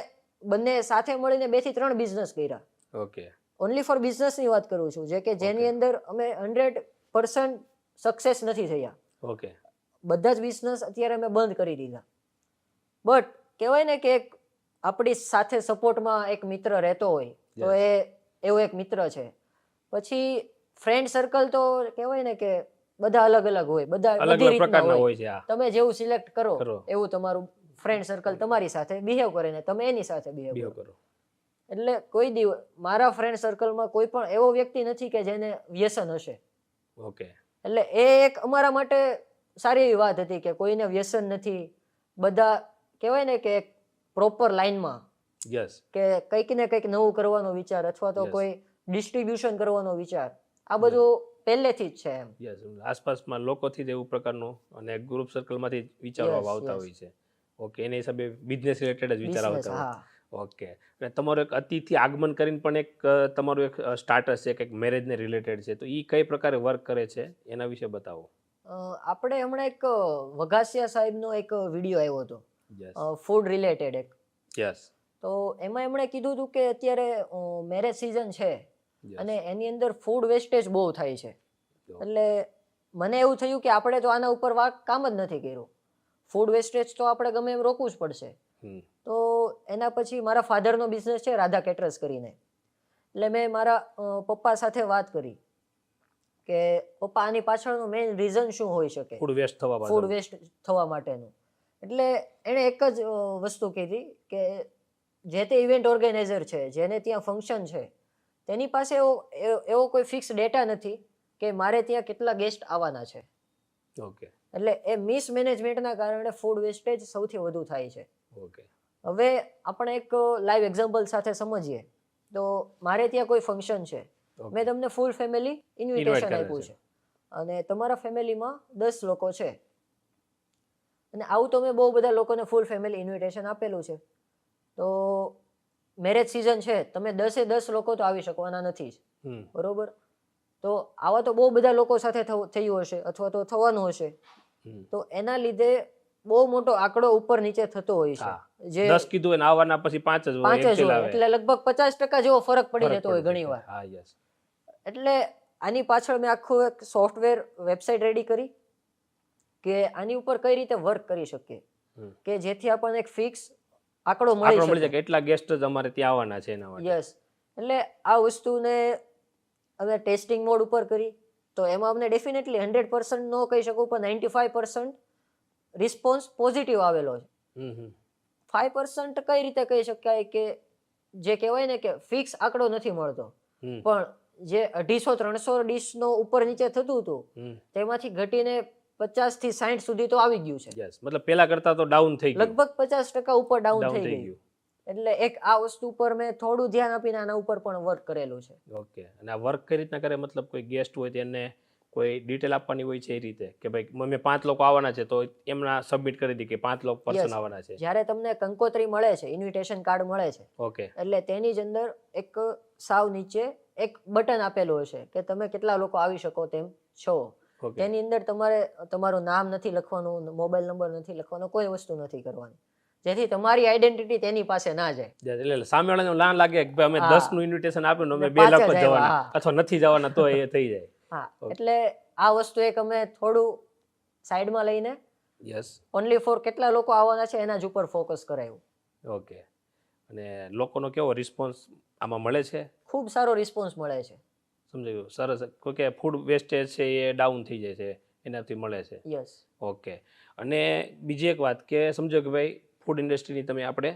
બંને સાથે મળીને 2 થી 3 બિઝનેસ કર્યા. ઓકે. ઓનલી ફોર બિઝનેસની વાત કરું છું, જે કે જેની અંદર અમે 100% સક્સેસ નથી થયા. ઓકે. બધા જ બિઝનેસ અત્યારે અમે બંધ કરી દીધા. બટ કહેવાય ને કે એક આપણી સાથે સપોર્ટમાં એક મિત્ર રહેતો હોય, તો એ એવો એક મિત્ર છે. પછી ફ્રેન્ડ સર્કલ તો કહેવાય ને કે બધા અલગ અલગ હોય, બધા બધી રીતના હોય છે. તમે જેવું સિલેક્ટ કરો એવું તમારું ફ્રેન્ડ સર્કલ તમારી સાથે બિહેવ કરે ને તમે એની સાથે બિહેવ કરો. એટલે કોઈ દિવસ મારા ફ્રેન્ડ સર્કલમાં કોઈ પણ એવો વ્યક્તિ નથી કે જેને વ્યસન હશે. ઓકે. એટલે એ એક અમારા માટે સારી એવી વાત હતી કે કોઈને વ્યસન નથી. બધા કહેવાય ને કે પ્રોપર લાઈનમાં, યસ, કે કંઈક ને કંઈક નવું કરવાનો વિચાર, અથવા તો કોઈ ડિસ્ટ્રીબ્યુશન કરવાનો વિચાર, આ બધું પહેલેથી જ છે એમ. યસ, આસપાસમાં લોકોથી જ એવું પ્રકારનું અને ગ્રુપ સર્કલમાંથી વિચારો આવતા હોય છે. ઓકે. એના હિસાબે બિઝનેસ રિલેટેડ જ વિચાર આવતા હોય. ઓકે. અને તમારું એક અતિથિ આગમન કરીને પણ એક તમારું એક સ્ટાર્ટઅપ છે, કંઈક મેરેજને રિલેટેડ છે, તો એ કઈ પ્રકારે વર્ક કરે છે એના વિશે બતાવો. આપણે હમણાં એક વઘાસિયા સાહેબનો એક વિડીયો આવ્યો હતો, ફૂડ રિલેટેડ એક. યસ. તો એમાં એમણે કીધું હતું કે અત્યારે મેરેજ સિઝન છે અને એની અંદર ફૂડ વેસ્ટેજ બહુ થાય છે. એટલે મને એવું થયું કે આપણે તો આના ઉપર કામ જ નથી કર્યું. ફૂડ વેસ્ટેજ તો આપણે ગમે એમ રોકવું જ પડશે. તો એના પછી મારા ફાધરનો બિઝનેસ છે રાધા કેટરર્સ કરીને. એટલે મેં મારા પપ્પા સાથે વાત કરી કે પપ્પા આની પાછળનું મેઇન રીઝન શું હોઈ શકે ફૂડ વેસ્ટ થવા માટેનું. એટલે એણે એક જ વસ્તુ કીધી કે જે તે ઇવેન્ટ ઓર્ગેનાઇઝર છે, જેને ત્યાં ફંક્શન છે, તેની પાસે એવો કોઈ ફિક્સ ડેટા નથી કે મારે ત્યાં કેટલા ગેસ્ટ આવવાના છે. ઓકે. એટલે એ મિસમેનેજમેન્ટના કારણે ફૂડ વેસ્ટેજ સૌથી વધુ થાય છે. ઓકે. હવે આપણે એક લાઈવ એક્ઝામ્પલ સાથે સમજીએ તો મારે ત્યાં કોઈ ફંક્શન છે, મેં તમને ફૂલ ફેમિલી ઇન્વિટેશન આપ્યું છે, અને તમારા ફેમિલીમાં 10 લોકો છે, અને આવું તો મેં બહુ બધા લોકોને ફૂલ ફેમિલી ઇન્વિટેશન આપેલું છે. તો મેરેજ સિઝન છે, તમે 10 લોકો તો આવી શકવાના નથી જ, બરોબર? તો આવા તો બહુ બધા લોકો સાથે થયું હશે અથવા તો થવાનું હશે. તો એના લીધે બહુ મોટો આંકડો ઉપર નીચે થતો હોય છે. હા. જે 10 કીધું હોય ને આવવાના પછી 5 જ હોય, 5 જ actual હોય આવે. એટલે લગભગ 50% જેવો ફરક પડી ફરક જતો હોય પડી ઘણી શકે. વાર. હા, યસ. એટલે આની પાછળ મેં આખું એક સોફ્ટવેર વેબસાઇટ રેડી કરી કે આની ઉપર કઈ રીતે વર્ક કરી શકીએ હમ. કે જેથી આપણને એક ફિક્સ આંકડો મળી આંકડો મળી શકે. જાય કે એટલા ગેસ્ટ જ અમારે ત્યાં આવવાના છે એના માટે. યસ. એટલે આ વસ્તુને અમે ટેસ્ટિંગ મોડ ઉપર કરી તો એમાં અમને ડેફિનેટલી 100% નો કહી શકું પણ 95% રિસ્પોન્સ પોઝિટિવ આવેલો છે. હમ, હમ. 5% કઈ રીતે કહી શકાય કે જે કહેવાય ને કે ફિક્સ આંકડો નથી મળતો, હમ, પણ જે 250-300 ડીશનો ઉપર નીચે થતું હતું હમ. તેમાંથી ઘટીને 50 થી 60 સુધી તો આવી ગયું છે. યસ, મતલબ પેલા કરતા તો ડાઉન થઈ ગયું. લગભગ 50% ઉપર ડાઉન ડાઉન થઈ થઈ ગયું. ગયું. એટલે એક આ વસ્તુ પર મેં થોડું ધ્યાન આપીને આના ઉપર પણ વર્ક કરેલું છે. ઓકે. અને આ વર્ક કઈ રીતના કરે, મતલબ કોઈ ગેસ્ટ હોય તેને કોઈ ડિટેલ આપવાની હોય છે એ રીતે કે ભાઈ મેં 5 લોકો આવવાના છે તો એમના સબમિટ કરી દી કે 5 લોકો પર્સન Yes. આવવાના છે. જ્યારે તમને કંકોત્રી મળે છે, ઇન્વિટેશન કાર્ડ મળે છે, ઓકે. એટલે તેની જ અંદર એક સાવ નીચે એક બટન આપેલું હશે કે તમે કેટલા લોકો આવી શકો તેમ છો. ઓકે. તેની અંદર તમારે તમારું નામ નથી લખવાનું, મોબાઈલ નંબર નથી લખવાનો, કોઈ વસ્તુ નથી કરવાની, જેથી તમારી આઈડેન્ટિટી તેની પાસે ના જાય. એટલે સામેવાળાને ના લાગે કે ભાઈ અમે હા. 10 નું ઇન્વિટેશન આપ્યું ને અમે ને 2 પાંચ લોકો જ જ જવાના આવ્યા, હા. અથવા નથી જવાના તો એ થઈ જાય. હા, Okay. એટલે આ વસ્તુ એક અમે થોડું સાઈડમાં લઈને યસ. ઓનલી ફોર કેટલા લોકો આવવાના છે એના જ ઉપર ફોકસ કરાયું. ઓકે. અને લોકોનો કેવો રિસ્પોન્સ આમાં મળે છે? ખૂબ સારો રિસ્પોન્સ મળે છે. સમજાયું. સરસ. કોઈ કે ફૂડ વેસ્ટેજ છે એ ડાઉન થઈ જાય છે એનાથી મળે છે. યસ. ઓકે. અને બીજી એક વાત કે સમજો કે ભાઈ ફૂડ ઇન્ડસ્ટ્રીની તમે આપણે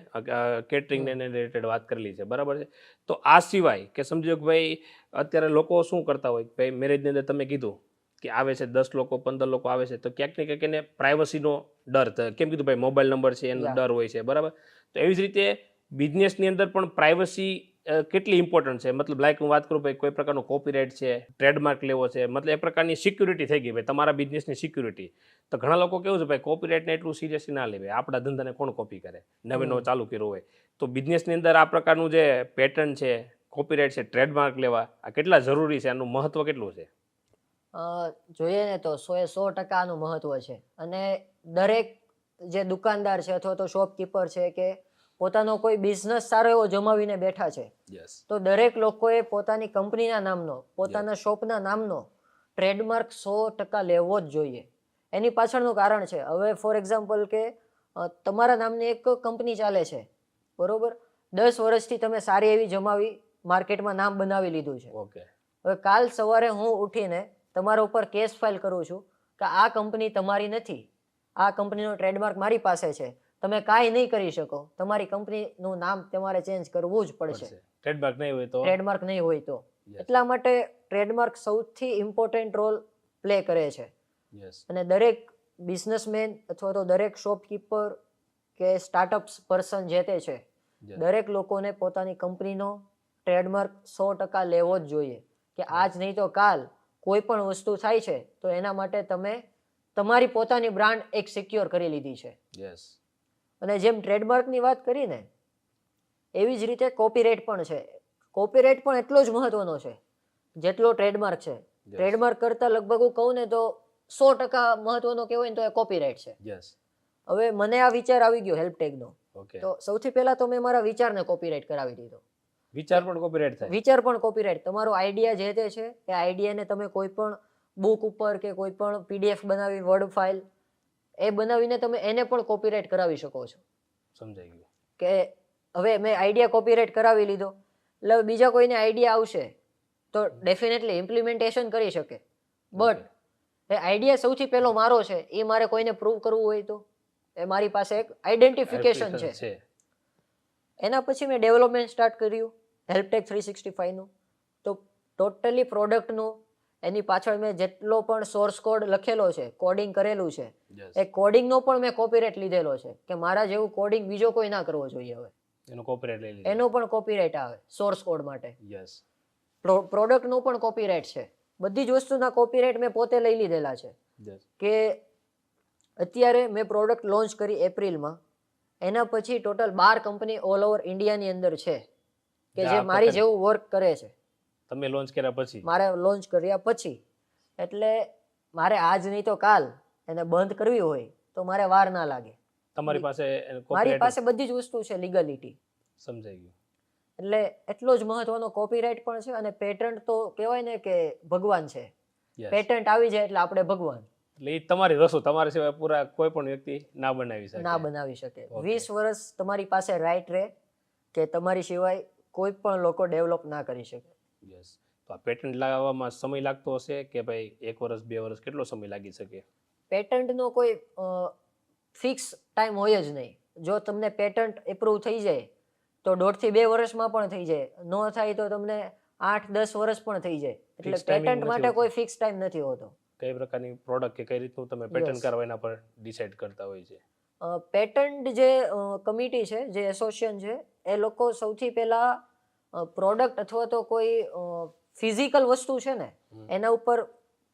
કેટરિંગને રિલેટેડ વાત કરેલી છે, બરાબર છે. તો આ સિવાય કે સમજો કે ભાઈ અત્યારે લોકો શું કરતા હોય, ભાઈ મેરેજની અંદર તમે કીધું કે આવે છે 10 લોકો 15 લોકો આવે છે તો ક્યાંક ને ક્યાંક એને પ્રાઇવસીનો ડર, કેમ કીધું ભાઈ મોબાઈલ નંબર છે એનો Yeah. ડર હોય છે, બરાબર. તો એવી જ રીતે બિઝનેસની અંદર પણ પ્રાઇવસી કેટલી ઇમ્પોર્ટન્ટ છે? મતલબ લાઈક હું વાત કરું ભાઈ કોઈ પ્રકારનો કોપીરાઇટ છે, ટ્રેડમાર્ક લેવો છે, મતલબ એ પ્રકારની સિક્યુરિટી થઈ ગઈ ભાઈ તમારા બિઝનેસની સિક્યુરિટી. તો ઘણા લોકો કેવું છે ભાઈ કોપીરાઇટને એટલું સિરિયસલી ના લે, ભાઈ આપણા ધંધાને કોણ કોપી કરે, નવે નવો ચાલુ કર્યો હોય. તો બિઝનેસની અંદર આ પ્રકારનું જે પેટર્ન છે, કોપીરાઇટ છે, ટ્રેડમાર્ક લેવા આ કેટલા જરૂરી છે, આનું મહત્વ કેટલું છે? જોઈએ ને તો 100% આનું મહત્વ છે. અને દરેક જે દુકાનદાર છે અથવા તો શોપકીપર છે કે પોતાનો કોઈ બિઝનેસ સારો એવો જમાવીને બેઠા છે, યસ. તો દરેક લોકોએ પોતાની કંપનીના નામનો, પોતાના શોપના નામનો ટ્રેડમાર્ક 100% લેવો જ જોઈએ. એની પાછળનું કારણ છે, હવે ફોર એક્ઝામ્પલ કે તમારા નામની એક કંપની ચાલે છે, બરોબર, 10 વર્ષથી તમે સારી એવી જમાવી માર્કેટમાં નામ બનાવી લીધું છે. ઓકે. હવે કાલ સવારે હું ઉઠીને તમારા ઉપર કેસ ફાઇલ કરું છું કે આ કંપની તમારી નથી, આ કંપનીનો ટ્રેડમાર્ક મારી પાસે છે, તમે કાંઈ નહીં કરી શકો, તમારી કંપનીનું નામ તમારે ચેન્જ કરવું જ પડશે. ટ્રેડમાર્ક નહીં હોય તો? ટ્રેડમાર્ક નહીં હોય તો. Yes. એટલા માટે ટ્રેડમાર્ક સૌથી ઇમ્પોર્ટન્ટ રોલ પ્લે કરે છે. યસ. અને દરેક બિઝનેસમેન અથવા તો દરેક શોપકીપર કે સ્ટાર્ટઅપ્સ પર્સન જે તે છે, Yes. દરેક લોકોને પોતાની કંપનીનો ટ્રેડમાર્ક 100% લેવો જ જોઈએ કે આજ નહીં તો કાલ કોઈ પણ વસ્તુ થાય છે તો એના માટે તમે તમારી પોતાની બ્રાન્ડ એક સિક્યોર કરી લીધી છે. યસ. અને જેમ ટ્રેડમાર્કની વાત કરીને એવી જ રીતે કોપીરાઇટ પણ છે. કોપીરાઇટ પણ એટલો જ મહત્વનો છે જેટલો ટ્રેડમાર્ક છે. ટ્રેડમાર્ક કરતાં લગભગ હું કહું ને તો 100% મહત્વનો કહેવાય ને તો એ કોપીરાઇટ છે. યસ. હવે મને આ વિચાર આવી ગયો હેલ્પટેગનો, ઓકે. તો સૌથી પહેલા તો મેં મારા વિચારને કોપીરાઇટ કરાવી દીધો. વિચાર પણ કોપીરાઇટ થાય? વિચાર પણ કોપીરાઇટ. તમારો આઈડિયા જે તે છે એ આઈડિયાને તમે કોઈ પણ બુક ઉપર કે કોઈ પણ પીડીએફ બનાવી, વર્ડ ફાઇલ એ બનાવીને તમે એને પણ કોપીરાઇટ કરાવી શકો છો. સમજાઈ ગયું. કે હવે મેં આઈડિયા કોપીરાઇટ કરાવી લીધો, એટલે બીજા કોઈને આઈડિયા આવશે તો ડેફિનેટલી ઇમ્પ્લિમેન્ટેશન કરી શકે, બટ એ આઈડિયા સૌથી પહેલો મારો છે, એ મારે કોઈને પ્રૂવ કરવું હોય તો એ મારી પાસે એક આઈડેન્ટિફિકેશન છે. એના પછી મેં ડેવલપમેન્ટ સ્ટાર્ટ કર્યું હેલ્પટેગ 365 નું. તો ટોટલી પ્રોડક્ટનું એની પાછળ મેં જેટલો પણ સોર્સ કોડ લખેલો છે, કોડિંગ કરેલું છે, એ કોડિંગનો પણ મેં કોપીરાઇટ લીધેલો છે કે મારા જેવું કોડિંગ બીજો કોઈ ના કરવો જોઈએ. હવે એનો કોપીરાઇટ લઈ લીધો. એનો પણ કોપીરાઇટ આવે સોર્સ કોડ માટે. યસ. પ્રોડક્ટનો પણ કોપીરાઇટ છે. બધી જ વસ્તુના કોપીરાઇટ મેં પોતે લઈ લીધેલા છે. યસ. કે અત્યારે મેં પ્રોડક્ટ લોન્ચ કરી એપ્રિલમાં, એના પછી ટોટલ 12 કંપની ઓલ ઓવર ઇન્ડિયાની અંદર છે કે જે મારી જેવું વર્ક કરે છે. તમે લોન્ચ કર્યા પછી? મારે લોન્ચ કર્યા પછી. એટલે મારે આજ નહીં તો કાલ એને બંધ કરવી હોય તો મારે વાર ના લાગે. તમારી પાસે મારી copyright પાસે બધી જ વસ્તુ છે લીગલિટી. સમજાઈ ગયું. એટલે એટલો જ મહત્વનો કોપીરાઇટ પણ છે અને પેટન્ટ તો કહેવાય ને કે ભગવાન છે. Yes. પેટન્ટ આવી જાય એટલે આપણે ભગવાન. એટલે એ તમારી વસ્તુ તમારા સિવાય પૂરા કોઈ પણ વ્યક્તિ ના બનાવી શકે. ના બનાવી શકે. Okay. 20 વર્ષ તમારી પાસે રાઈટ રહે કે તમારી સિવાય કોઈ પણ લોકો ડેવલપ ના કરી શકે. યસ. તો આ પેટન્ટ લાવવામાં સમય લાગતો હશે કે ભાઈ 1 વર્ષ 2 વર્ષ કેટલો સમય લાગી શકે? પેટન્ટનો કોઈ ફિક્સ ટાઈમ હોય જ નહીં. જો તમને પેટન્ટ એપ્રુવ થઈ જાય તો 1.5 થી 2 વર્ષમાં પણ થઈ જાય. ન થાય તો તમને 8-10 વર્ષ પણ થઈ જાય. એટલે Fixed timing પેટન્ટ નથી માટે હોતું. કોઈ ફિક્સ ટાઈમ નથી હોતો. કઈ પ્રકારની પ્રોડક્ટ કે કઈ રીતનું તમે પેટન્ટ Yes. કરવા એના પર ડિસાઈડ કરતા હોય છે? પેટન્ટ જે કમિટી છે, જે એસોસિએશન છે, એ લોકો સૌથી પહેલા પ્રોડક્ટ અથવા તો કોઈ ફિઝિકલ વસ્તુ છે ને એના ઉપર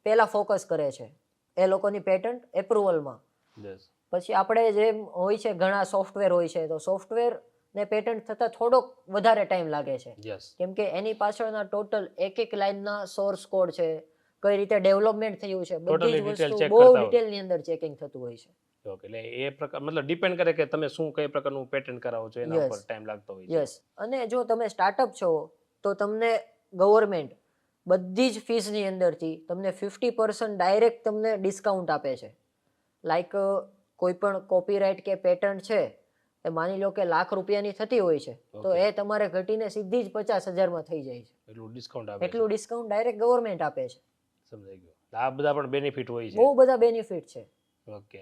પહેલા ફોકસ કરે છે એ લોકોની પેટન્ટ એપ્રુવલમાં. યસ. પછી આપણે જેમ હોય છે ઘણા સોફ્ટવેર હોય છે તો સોફ્ટવેર ને પેટન્ટ થતાં થોડોક વધારે ટાઈમ લાગે છે. યસ. કેમ કે એની પાછળના ટોટલ એક લાઇનના સોર્સ કોડ છે, કઈ રીતે ડેવલપમેન્ટ થયું છે, બધી Totally જ detail વસ્તુ check બહુ કરતા હોય. ડિટેલની અંદર ચેકિંગ થતું હોય છે. ઓકે. એટલે એ પ્રકાર મતલબ ડિપેન્ડ કરે કે તમે શું કઈ પ્રકારનું પેટન્ટ કરાવો છો એના Yes. ઉપર ટાઈમ લાગતો હોય છે. યસ. અને જો તમે સ્ટાર્ટઅપ છો તો તમને ગવર્મેન્ટ બધી જ ફીસની અંદરથી તમને 50% ડાયરેક્ટ તમને ડિસ્કાઉન્ટ આપે છે. લાઈક કોઈ પણ કોપીરાઇટ કે પેટન્ટ છે એ માની લો કે ₹1,00,000 થતી હોય છે તો Okay. એ તમારે ઘટીને સીધી જ 50,000માં થઈ જાય છે. એટલું ડિસ્કાઉન્ટ આપે છે. એટલું ડિસ્કાઉન્ટ ડાયરેક્ટ ગવર્મેન્ટ આપે છે. સમજાઈ ગયું. આ બધા પણ બેનિફિટ હોય છે. બહુ બધા બેનિફિટ છે. ઓકે.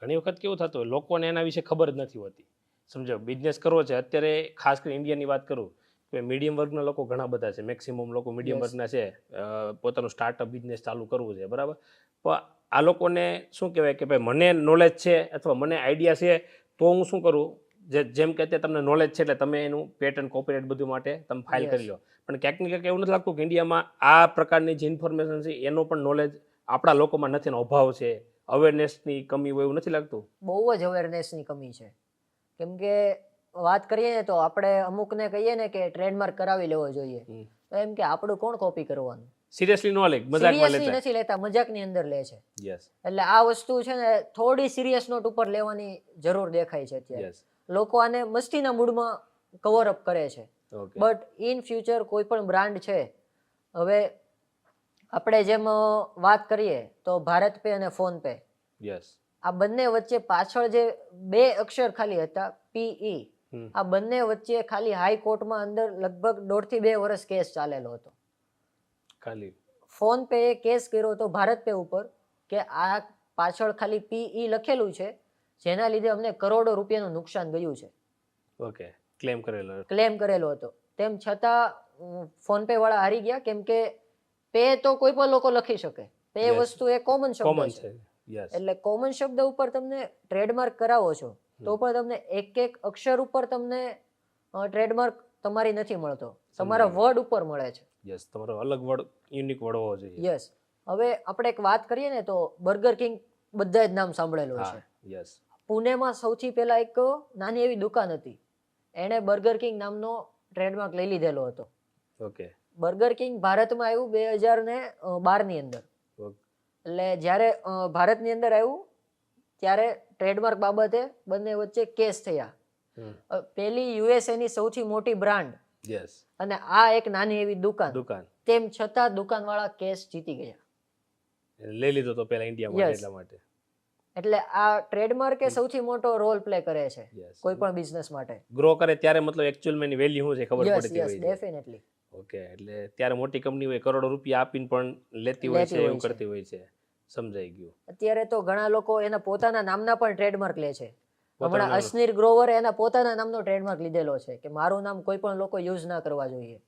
ઘણી વખત કેવું થતું હોય લોકોને એના વિશે ખબર જ નથી હોતી. સમજો બિઝનેસ કરવો છે અત્યારે ખાસ કરીને ઇન્ડિયાની વાત કરું કે મીડિયમ વર્ગના લોકો ઘણા બધા છે. મેક્સિમમ લોકો મીડિયમ Yes. વર્ગના છે. પોતાનું સ્ટાર્ટઅપ બિઝનેસ ચાલુ કરવું છે બરાબર. પણ આ લોકોને શું કહેવાય કે ભાઈ મને નોલેજ છે અથવા મને આઈડિયા છે તો હું શું કરું જેમ કે અત્યારે તમને નોલેજ છે એટલે તમે એનું પેટન્ટ કોપીરાઇટ બધું માટે તમે ફાઇલ Yes. કરી લો. પણ ક્યાંક ને ક્યાંક એવું નથી લાગતું કે ઇન્ડિયામાં આ પ્રકારની જે ઇન્ફોર્મેશન છે એનો પણ નોલેજ આપણા લોકોમાં નથી એનો અભાવ છે, અવેરનેસની કમી હોય એવું નથી લાગતું? બહુ જ અવેરનેસની કમી છે. કેમ કે વાત કરીએ ને તો આપણે અમુકને કહીએ ને કે ટ્રેડમાર્ક કરાવી લેવો જોઈએ તો એમ કે આપણું કોણ કોપી કરવાનું. સિરિયસલી નો લે, મજાકમાં સિરિયસલી લેતા. નથી લેતા, મજાકની અંદર લે છે. યસ. એટલે આ વસ્તુ છે ને થોડી સિરિયસ નોટ ઉપર લેવાની જરૂર દેખાય છે અત્યારે. યસ. લોકો આને મસ્તીના મૂડમાં કવર અપ કરે છે. ઓકે. બટ ઇન ફ્યુચર કોઈ પણ બ્રાન્ડ છે, હવે આપણે જેમ વાત કરીએ તો ભારત પે અને ફોન પે, યસ. આ બંને વચ્ચે પાછળ જે 2 અક્ષર ખાલી હતા PE, આ બંને વચ્ચે ખાલી હાઈકોર્ટમાં અંદર લગભગ 1.5 થી 2 વર્ષ કેસ ચાલેલો હતો. ખાલી ફોન પે એ કેસ કર્યો હતો ભારત પે ઉપર કે આ પાછળ ખાલી PE લખેલું છે જેના લીધે અમને કરોડો રૂપિયાનું નુકસાન ગયું છે. ઓકે. ક્લેમ કરેલો. ક્લેમ કરેલો હતો. તેમ છતાં ફોન પે વાળા હારી ગયા કેમ કે પે તો કોઈ પણ લોકો લખી શકે. Pay Yes. વસ્તુ એ કોમન કોમન શબ્દ છે. છે. યસ. એટલે કોમન શબ્દ ઉપર તમને ટ્રેડમાર્ક કરાવો છો તો પણ તમને એક અક્ષર ઉપર તમને ટ્રેડમાર્ક તમારી નથી મળતો, તમારા વર્ડ ઉપર મળે છે. યસ. તમારો અલગ વર્ડ યુનિક વર્ડ હોવો જોઈએ. યસ. હવે આપણે એક વાત કરીએ ને તો બર્ગર કિંગ બધા જ નામ સાંભળેલું હા. છે. યસ. પુણેમાં સૌથી પહેલા એક નાની એવી દુકાન હતી, એણે બર્ગર કિંગ નામનો ટ્રેડમાર્ક લઈ લીધેલો હતો. ઓકે. બર્ગર કિંગ ભારતમાં આવ્યું 2012ની અંદર. ઓકે. એટલે જ્યારે ભારતની અંદર આવ્યું ત્યારે ટ્રેડમાર્ક બાબતે બંને વચ્ચે કેસ થયા. પેલી યુએસએની સૌથી મોટી બ્રાન્ડ યસ. અને આ એક નાની એવી દુકાન, દુકાન તેમ છતાં દુકાનવાળા કેસ જીતી ગયા. લઈ લીધો તો પેલા ઇન્ડિયામાં Yes. એટલા માટે. એટલે આ ટ્રેડમાર્ક એ સૌથી મોટો રોલ પ્લે કરે છે યસ. કોઈ પણ બિઝનેસ માટે. ગ્રો કરે ત્યારે મતલબ એકચ્યુઅલમાં એની વેલ્યુ શું છે ખબર યસ પડતી યસ હોય છે. ડેફિનેટલી. ઓકે. એટલે ત્યારે મોટી કંપની હોય કરોડો રૂપિયા આપીને પણ લેતી હોય લેતી છે, હોય એવું છે. કરતી હોય છે. સમજાઈ ગયું. અત્યારે તો ઘણા લોકો એના પોતાના નામના પણ ટ્રેડમાર્ક લે છે. પોતાના હમણાં નામનો. અશ્નીર ગ્રોવર એના પોતાના નામનો ટ્રેડમાર્ક લીધેલો છે કે મારું નામ કોઈ પણ લોકો યુઝ ના કરવા જોઈએ.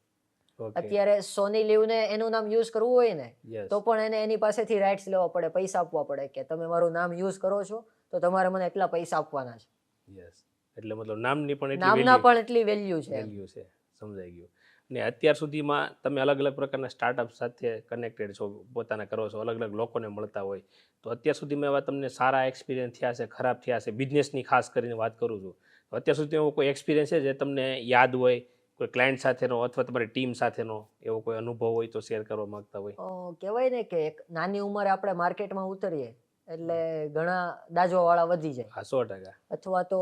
ઓકે. અત્યારે સોની લીવને એનું નામ યુઝ કરવું હોય ને યસ. તો પણ એને એની પાસેથી રાઇટ્સ લેવા પડે, પૈસા આપવા પડે કે તમે મારું નામ યુઝ કરો છો તો તમારે મને એટલા પૈસા આપવાના છે. યસ. એટલે મતલબ નામની પણ એટલી નામના value- પણ એટલી વેલ્યુ છે. વેલ્યુ છે. સમજાઈ ગયું. ને અત્યાર સુધીમાં તમે અલગ અલગ પ્રકારના સ્ટાર્ટઅપ સાથે કનેક્ટેડ છો, પોતાના કરો છો, અલગ અલગ લોકોને મળતા હોય તો અત્યાર સુધીમાં એવા તમને સારા એક્સપિરિયન્સ થયા છે, ખરાબ થયા છે, બિઝનેસની ખાસ કરીને વાત કરું છું તો અત્યાર સુધી એવો કોઈ એક્સપિરિયન્સ છે જે તમને યાદ હોય, કોઈ ક્લાયન્ટ સાથેનો અથવા તમારી ટીમ સાથેનો એવો કોઈ અનુભવ હોય તો શેર કરવા માંગતા હોય? કહેવાય ને કે એક નાની ઉંમરે આપણે માર્કેટમાં ઉતરીએ એટલે ઘણા દાજવાવાળા વધી જાય. હા 100%. અથવા તો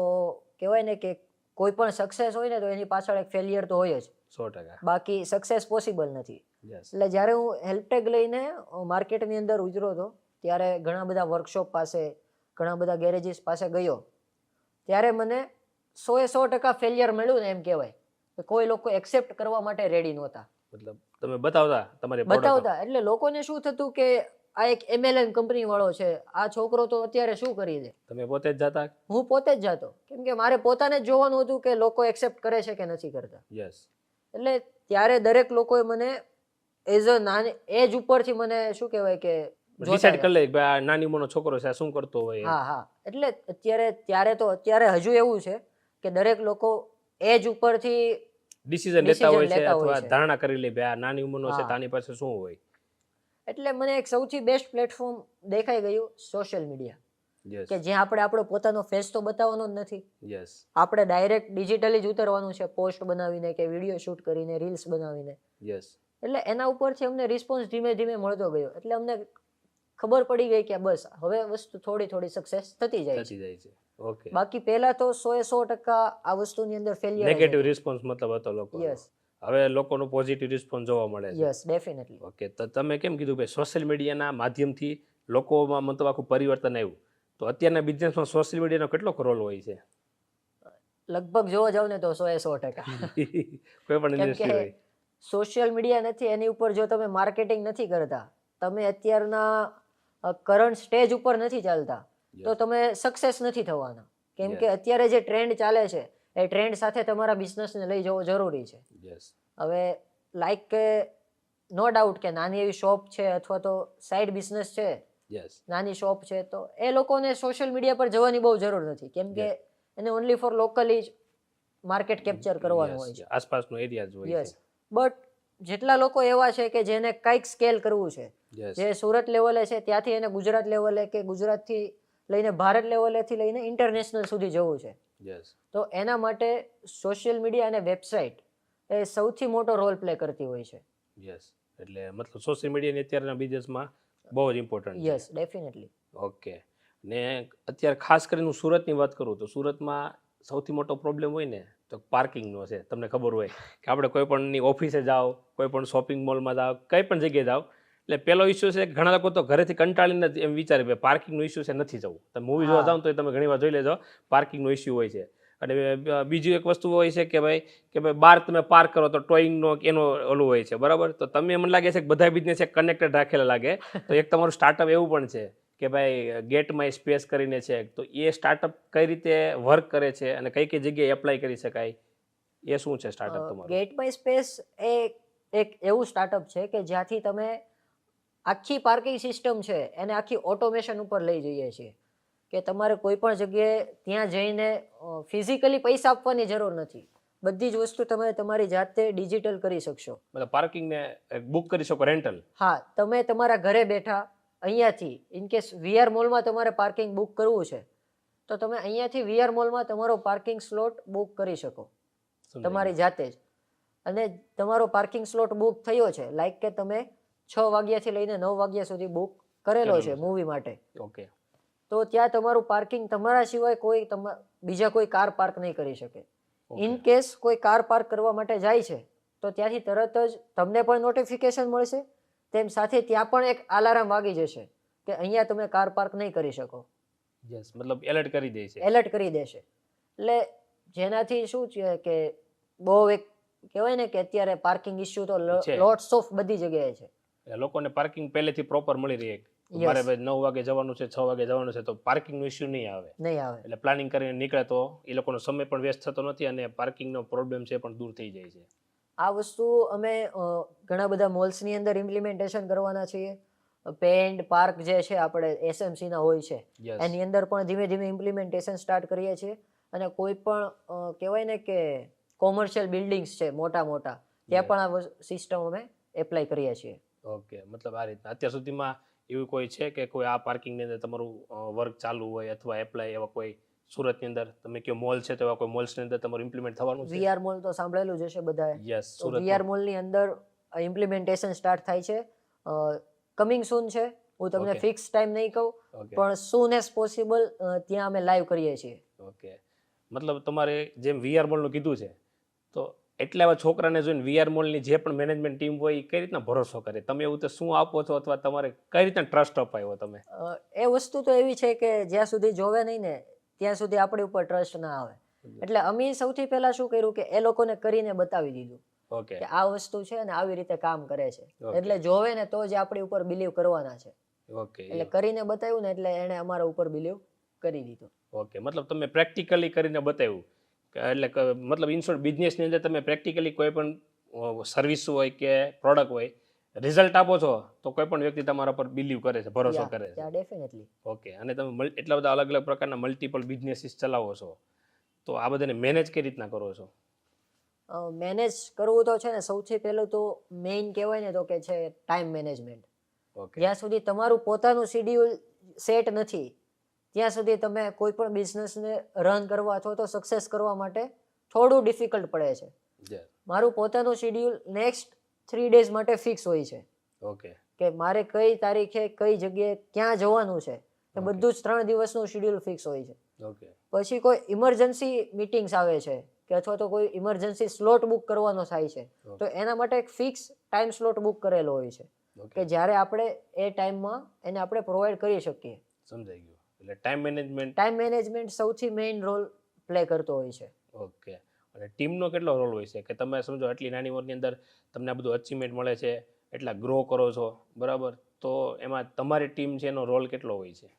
કહેવાય ને કે કોઈ પણ સક્સેસ હોય ને તો એની પાછળ એક ફેલિયર તો હોય જ, 100%. બાકી સક્સેસ પોસિબલ નથી. યસ. એટલે જ્યારે હું હેલ્પટેગ લઈને માર્કેટની અંદર ઉતર્યો હતો ત્યારે ઘણા બધા વર્કશોપ પાસે, ઘણા બધા ગેરેજીસ પાસે ગયો, ત્યારે મને 100% ફેલિયર મળ્યું ને એમ કહેવાય કે કોઈ લોકો એક્સેપ્ટ કરવા માટે રેડી નહોતા. મતલબ તમે બતાવતા તમારી product. બતાવતા એટલે લોકોને શું થતું કે આ એક MLM કંપની વાળો છે, આ છોકરો તો અત્યારે શું કરી દે. તમે પોતે જ જતા? હું પોતે જ જાતો, કેમ કે મારે પોતાને જ જોવાનું હતું કે લોકો એક્સેપ્ટ કરે છે કે નથી કરતા. યસ. એટલે ત્યારે દરેક લોકોએ મને એઝ અ નાની એજ ઉપરથી મને શું કહેવાય કે જોતા ડિસાઈડ કરી લે કે ભાઈ આ નાની ઉંમરનો છોકરો છે, આ શું કરતો હોય. હા હા. એટલે અત્યારે હજુ એવું છે કે દરેક લોકો એજ ઉપરથી ડિસિઝન લેતા હોય છે લેતા હોય અથવા છે. ધારણા કરી લે ભાઈ આ નાની ઉંમરનો છે હા. તો આની પાસે શું હોય. એટલે મને એક સૌથી બેસ્ટ પ્લેટફોર્મ દેખાઈ ગયું સોશિયલ મીડિયા, યસ. કે જ્યાં આપણે આપણો પોતાનો ફેસ તો બતાવવાનો જ નથી, યસ. આપણે ડાયરેક્ટ ડિજિટલી જ ઉતરવાનું છે, પોસ્ટ બનાવીને કે વિડીયો શૂટ કરીને, રીલ્સ બનાવીને. યસ. એટલે એના ઉપરથી અમને રિસ્પોન્સ ધીમે ધીમે મળતો ગયો. એટલે અમને ખબર પડી ગઈ કે બસ હવે વસ્તુ થોડી થોડી સક્સેસ થતી જાય છે. થતી જાય છે. ઓકે. બાકી પહેલા તો 100% આ વસ્તુની અંદર ફેલિયર. નેગેટિવ રિસ્પોન્સ મતલબ હતો લોકો. યસ હવે લોકોનો પોઝિટિવ રિસ્પોન્સ જોવા મળે છે. Yes definitely. ઓકે. તો તમે કેમ કીધું ભાઈ સોશિયલ મીડિયાના માધ્યમથી લોકોમાં મતલબ આખું પરિવર્તન આવ્યું, તો અત્યારના બિઝનેસમાં સોશિયલ મીડિયાનો કેટલો રોલ હોય છે? લગભગ જોવા જાવ ને તો 100%. કોઈ પણ કેમ ઇન્ડસ્ટ્રી કે હોય. સોશિયલ મીડિયા નથી, એની ઉપર જો તમે માર્કેટિંગ નથી કરતા, તમે અત્યારના કરંટ સ્ટેજ ઉપર નથી ચાલતા, તો તમે સક્સેસ નથી થવાના. કેમ કે અત્યારે જે ટ્રેન્ડ ચાલે છે એ ટ્રેન્ડ સાથે તમારા બિઝનેસને લઈ જવો જરૂરી છે. યસ. હવે લાઈક કે નો ડાઉટ કે નાની એવી શોપ છે અથવા તો સાઈડ બિઝનેસ છે, યસ. નાની શોપ છે, તો એ લોકોને સોશિયલ મીડિયા પર જવાની બહુ જરૂર નથી, કેમ કે એને ઓનલી ફોર લોકલી જ માર્કેટ કેપ્ચર કરવાનું હોય છે. આસપાસનો એરિયા જ હોય યસ. છે. બટ જેટલા લોકો એવા છે કે જેને કંઈક સ્કેલ કરવું છે, યસ. જે સુરત લેવલે છે ત્યાંથી એને ગુજરાત લેવલે કે ગુજરાતથી લઈને ભારત લેવલેથી લઈને ઇન્ટરનેશનલ સુધી જવું છે, યસ. તો એના માટે સોશિયલ મીડિયા અને વેબસાઇટ એ સૌથી મોટો રોલ પ્લે કરતી હોય છે. યસ. એટલે મતલબ સોશિયલ મીડિયાની અત્યારના બિઝનેસમાં બહુ જ ઇમ્પોર્ટન્ટ છે. Yes definitely. ઓકે. ને અત્યારે ખાસ કરીને હું સુરતની વાત કરું તો સુરતમાં સૌથી મોટો પ્રોબ્લેમ હોય ને તો પાર્કિંગનો છે. તમને ખબર હોય કે આપણે કોઈ પણની ઓફિસે જાઓ, કોઈ પણ શોપિંગ મોલમાં જાઓ, કઈ પણ જગ્યાએ જાઓ, એટલે પહેલો ઇસ્યુ છે ઘણા લોકો તો ઘરેથી કંટાળીને જ એમ વિચારે કે પાર્કિંગનો ઇસ્યુ છે નથી જવું. તમે મૂવી જોવા જાઓ તો તમે ઘણી વાર જોઈ લેજો પાર્કિંગનો ઇસ્યુ હોય છે. અને બીજું એક વસ્તુ હોય છે કે ભાઈ બહાર તમે પાર્ક કરો તો ટોઈંગનો એનો ઓલું હોય છે, બરાબર? તો તમે મને લાગે છે કે બધા બિઝનેસ એક કનેક્ટેડ રાખેલા લાગે. તો એક તમારું સ્ટાર્ટઅપ એવું પણ છે કે ભાઈ ગેટ માય સ્પેસ કરીને છે, તો એ સ્ટાર્ટઅપ કઈ રીતે વર્ક કરે છે અને કઈ કઈ જગ્યાએ એપ્લાય કરી શકાય, એ શું છે સ્ટાર્ટઅપ તમારું? ગેટ માય સ્પેસ એ એક એવું સ્ટાર્ટઅપ છે કે જ્યાંથી તમે આખી પાર્કિંગ સિસ્ટમ છે એને આખી ઓટોમેશન ઉપર લઈ જઈએ છીએ, કે તમારે કોઈ પણ જગ્યાએ ત્યાં જઈને ફિઝિકલી પૈસા આપવાની જરૂર નથી. બધી જ વસ્તુ તમે તમારી જાતે ડિજિટલ કરી શકશો. મતલબ પાર્કિંગને બુક કરી શકો, રેન્ટલ? હા, તમે તમારા ઘરે બેઠા અહીંયાથી ઇનકેસ VR મોલમાં તમારે પાર્કિંગ બુક કરવું છે તો તમે અહીંયાથી VR મોલમાં તમારો પાર્કિંગ સ્લોટ બુક કરી શકો તમારી જાતે જ. અને તમારો પાર્કિંગ સ્લોટ બુક થયો છે, લાઈક કે તમે 6 વાગ્યાથી લઈને 9 વાગ્યા સુધી બુક કરેલો છે મૂવી માટે, ઓકે, તો ત્યાં તમારું પાર્કિંગ તમારા સિવાય કોઈ બીજા કોઈ કાર પાર્ક નહીં કરી શકે. ઇન કેસ કોઈ કાર પાર્ક કરવા માટે જાય છે તો ત્યાંથી તરત જ તમને પણ નોટિફિકેશન મળશે, તેમ સાથે ત્યાં પણ એક અલાર્મ વાગી જશે કે અહીંયા તમે કાર પાર્ક નહીં કરી શકો. યસ, મતલબ એલર્ટ કરી દે છે. એલર્ટ કરી દેશે. એટલે જેનાથી શું છે કે બહુ એક કહેવાય ને કે અત્યારે પાર્કિંગ ઇશ્યુ તો લોટ્સ ઓફ બધી જગ્યાએ છે. લોકોને પાર્કિંગ પહેલેથી પ્રોપર મળી રહે. મારે ભાઈ 9 વાગે જવાનું છે, 6 વાગે જવાનું છે, તો પાર્કિંગનો ઇશ્યુ નહીં આવે. એટલે પ્લાનિંગ કરીને નીકળે તો એ લોકોનો સમય પણ વેસ્ટ થતો નથી અને પાર્કિંગનો પ્રોબ્લેમ છે પણ દૂર થઈ જાય છે. આ વસ્તુ અમે ઘણા બધા મોલ્સની અંદર ઇમ્પ્લિમેન્ટેશન કરવાના છીએ. પે એન્ડ પાર્ક જે છે આપણે SMC ના હોય છે એની અંદર પણ ધીમે ધીમે ઇમ્પ્લિમેન્ટેશન સ્ટાર્ટ કરીએ છીએ. અને કોઈ પણ કહેવાય ને કે કોમર્શિયલ બિલ્ડિંગ્સ છે મોટા મોટા, ત્યાં પણ આ સિસ્ટમ અમે એપ્લાય કરીએ છીએ. ઓકે, મતલબ આ રીતના અત્યાર સુધીમાં એવું કોઈ છે કે કોઈ આ પાર્કિંગની અંદર તમારું વર્ક ચાલુ હોય અથવા એપ્લાય એવા કોઈ સુરતની અંદર તમે કયો મોલ છે તો એવા કોઈ મોલ્સની અંદર તમારું ઇમ્પ્લિમેન્ટ થવાનું છે? VR મોલ તો સાંભળેલું જ હશે બધાએ. યસ, સુરત VR મોલની અંદર ઇમ્પ્લિમેન્ટેશન સ્ટાર્ટ થાય છે, કમિંગ સૂન છે. હું તમને Okay. ફિક્સ ટાઈમ નહીં કહું, ઓકે પણ soon as possible ત્યાં અમે લાઈવ કરીએ છીએ. ઓકે મતલબ તમારે જેમ વીઆર મોલનું કીધું છે તો એટલા એવા છોકરાને જોઈને વીઆર મોલની જે પણ મેનેજમેન્ટ ટીમ હોય એ કઈ રીતના ભરોસો કરે, તમે એવું તો શું આપો છો અથવા તમારે કઈ રીતના ટ્રસ્ટ અપાયો તમે? એ વસ્તુ તો એવી છે કે જ્યાં સુધી જોવે નહીં ને ત્યાં સુધી આપણી ઉપર ટ્રસ્ટ ના આવે. એટલે અમે સૌથી પહેલા શું કર્યું કે એ લોકોને કરીને બતાવી દીધું ઓકે કે આ વસ્તુ છે અને આવી રીતે કામ કરે છે. Okay. એટલે જોવે ને તો જ આપણી ઉપર બિલીવ કરવાના છે. ઓકે એટલે કરીને બતાવ્યું ને એટલે એને અમારા ઉપર બિલીવ કરી દીધું. ઓકે મતલબ તમે પ્રેક્ટિકલી કરીને બતાવ્યું કે એટલે મતલબ ઇન શોર્ટ બિઝનેસની અંદર તમે પ્રેક્ટિકલી કોઈ પણ સર્વિસ હોય કે પ્રોડક્ટ હોય રિઝલ્ટ આપો છો તો કોઈ પણ વ્યક્તિ તમારા પર બિલીવ કરે છે, ભરોસો કરે છે. ડેફિનેટલી. ઓકે અને તમે એટલા બધા અલગ અલગ પ્રકારના મલ્ટિપલ બિઝનેસીસ ચલાવો છો તો આ બધાને મેનેજ કઈ રીતના કરો છો? મેનેજ કરવું તો છે ને સૌથી પહેલું તો મેઇન કહેવાય ને તો કે છે ટાઈમ મેનેજમેન્ટ. ઓકે જ્યાં સુધી તમારું પોતાનું શેડ્યુલ સેટ નથી ત્યાં સુધી તમે કોઈ પણ બિઝનેસને રન કરવા અથવા તો સક્સેસ કરવા માટે થોડું ડિફિકલ્ટ પડે છે. મારું પોતાનું શેડ્યુલ નેક્સ્ટ 3 days માટે ફિક્સ હોય છે ઓકે કે મારે કઈ તારીખે કઈ જગ્યાએ ક્યાં જવાનું છે એ બધું જ 3 દિવસનું શેડ્યુલ ફિક્સ હોય છે. ઓકે પછી કોઈ ઇમરજન્સી મીટિંગ્સ આવે છે કે અથવા તો કોઈ ઇમરજન્સી સ્લોટ બુક કરવાનો થાય છે તો એના માટે એક ફિક્સ ટાઈમ સ્લોટ બુક કરેલો હોય છે કે જ્યારે આપણે એ ટાઈમમાં એને આપણે પ્રોવાઈડ કરી શકીએ. સમજાઈ ગયું. એટલે ટાઈમ મેનેજમેન્ટ સૌથી મેઇન રોલ પ્લે કરતો હોય છે. ઓકે અને ટીમનો કેટલો રોલ હોય છે કે તમે સમજો આટલી નાની ઉંમરની અંદર તમને આ બધું અચીવમેન્ટ મળે છે, એટલા ગ્રો કરો છો બરાબર, તો એમાં તમારી ટીમ છે એનો રોલ કેટલો હોય છે?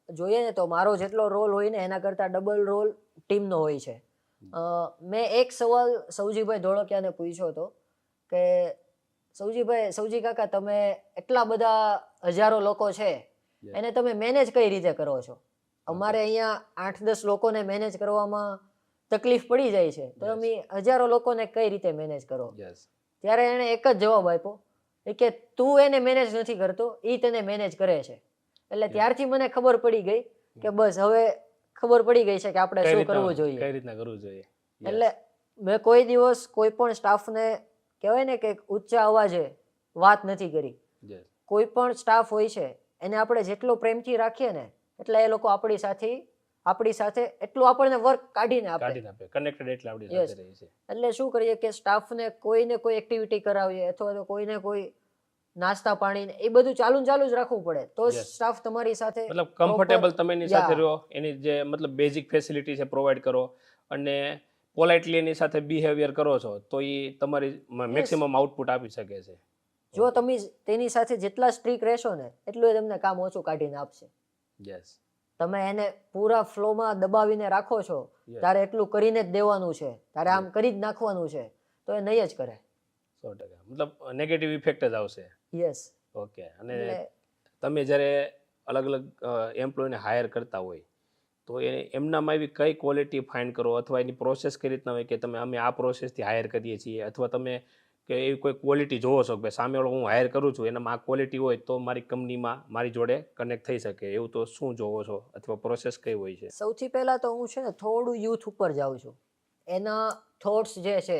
જોઈએ ને તો મારો જેટલો રોલ હોય ને એના કરતાં ડબલ રોલ ટીમનો હોય છે. મેં એક સવાલ સૌજીભાઈ ધોળકિયાને પૂછ્યો હતો કે સૌજી કાકા તમે એટલા બધા હજારો લોકો છે એને તમે મેનેજ કઈ રીતે કરો છો? અમારે અહીંયા 8-10 લોકોને મેનેજ કરવામાં તકલીફ પડી જાય છે તો અમે હજારો લોકોને કઈ રીતે મેનેજ કરો? ત્યારે એણે એક જ જવાબ આપ્યો કે તું એને મેનેજ નથી કરતો, એ તને મેનેજ કરે છે. એટલે ત્યારથી મને ખબર પડી ગઈ કે બસ હવે ખબર પડી ગઈ છે કે આપણે શું કરવું જોઈએ, કઈ રીતના કરવું જોઈએ. એટલે મેં કોઈ દિવસ કોઈ પણ સ્ટાફને કહેવાય ને કે ઊંચા અવાજે વાત નથી કરી. કોઈ પણ સ્ટાફ હોય છે એને આપણે જેટલો પ્રેમથી રાખીએ ને એટલે એ લોકો આપણી સાથે એટલું આપણને વર્ક કાઢીને આપે. કનેક્ટેડ એટલે આપણી સાથે રહે છે. એટલે શું કરીએ કે સ્ટાફને કોઈને કોઈ એક્ટિવિટી કરાવીએ અથવા તો કોઈને કોઈ નાસ્તા પાણી એ બધું ચાલુ જ રાખવું પડે તો સ્ટાફ તમારી સાથે મતલબ કમ્ફર્ટેબલ તમે એની સાથે રહો, એની જે મતલબ બેઝિક ફેસિલિટી છે પ્રોવાઈડ કરો અને પોલાઇટલી એની સાથે બિહેવિયર કરો છો તો એ તમારી મેક્સિમમ આઉટપુટ આપી શકે છે. જો તમે તેની સાથે જેટલા સ્ટ્રીક રહેશો ને એટલું એ તમને કામ ઓછું કાઢીને આપશે. તમે એને પૂરા ફ્લોમાં દબાવીને રાખો છો તારે એટલું કરીને જ દેવાનું છે, તારે આમ કરી જ નાખવાનું છે તો એ નહીં જ કરે. 100%. મતલબ નેગેટિવ ઇફેક્ટ જ આવશે. યસ. ઓકે અને તમે જ્યારે અલગ અલગ એમ્પ્લોયને હાયર કરતા હોય તો એમનામાં એવી કઈ ક્વોલિટી ફાઇન્ડ કરો અથવા એની પ્રોસેસ કઈ રીતના હોય કે અમે આ પ્રોસેસથી હાયર કરીએ છીએ અથવા તમે કે એવી કોઈ ક્વોલિટી જોવો છો કે સામેવાળો હું હાયર કરું છું એનામાં આ ક્વોલિટી હોય તો મારી કંપનીમાં મારી જોડે કનેક્ટ થઈ શકે, એવું તો શું જોવો છો અથવા પ્રોસેસ કઈ હોય છે? સૌથી પહેલાં તો હું છે ને થોડું યુથ ઉપર જાઉં છું, એના થોટ્સ જે છે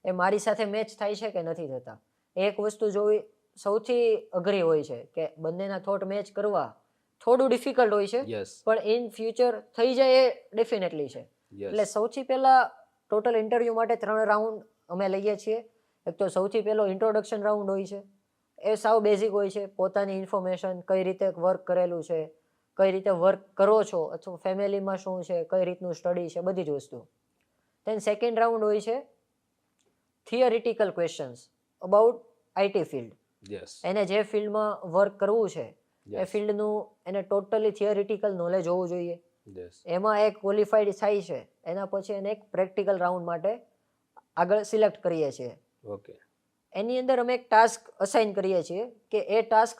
એ મારી સાથે મેચ થાય છે કે નથી થતા. એક વસ્તુ જોવી સૌથી અઘરી હોય છે કે બંનેના થોટ મેચ કરવા થોડું ડિફિકલ્ટ હોય છે પણ ઇન ફ્યુચર થઈ જાય એ ડેફિનેટલી છે. એટલે સૌથી પહેલા ટોટલ ઇન્ટરવ્યૂ માટે 3 રાઉન્ડ અમે લઈએ છીએ. એક તો સૌથી પહેલો ઇન્ટ્રોડક્શન રાઉન્ડ હોય છે, એ સાવ બેઝિક હોય છે, પોતાની ઇન્ફોર્મેશન કઈ રીતે વર્ક કરેલું છે, કઈ રીતે વર્ક કરો છો અથવા ફેમિલીમાં શું છે, કઈ રીતનું સ્ટડી છે, બધી જ વસ્તુ. દેન સેકન્ડ રાઉન્ડ હોય છે theoretical questions about IT field. એને જે ફિલ્ડમાં વર્ક કરવું છે એ ફિલ્ડનું એને ટોટલી થિયરિટિકલ નોલેજ હોવું જોઈએ. એમાં એક ક્વોલિફાઈડ થાય છે એના પછી એને એક પ્રેક્ટિકલ રાઉન્ડ માટે આગળ સિલેક્ટ કરીએ છીએ. એની અંદર અમે એક ટાસ્ક અસાઇન કરીએ છીએ કે એ ટાસ્ક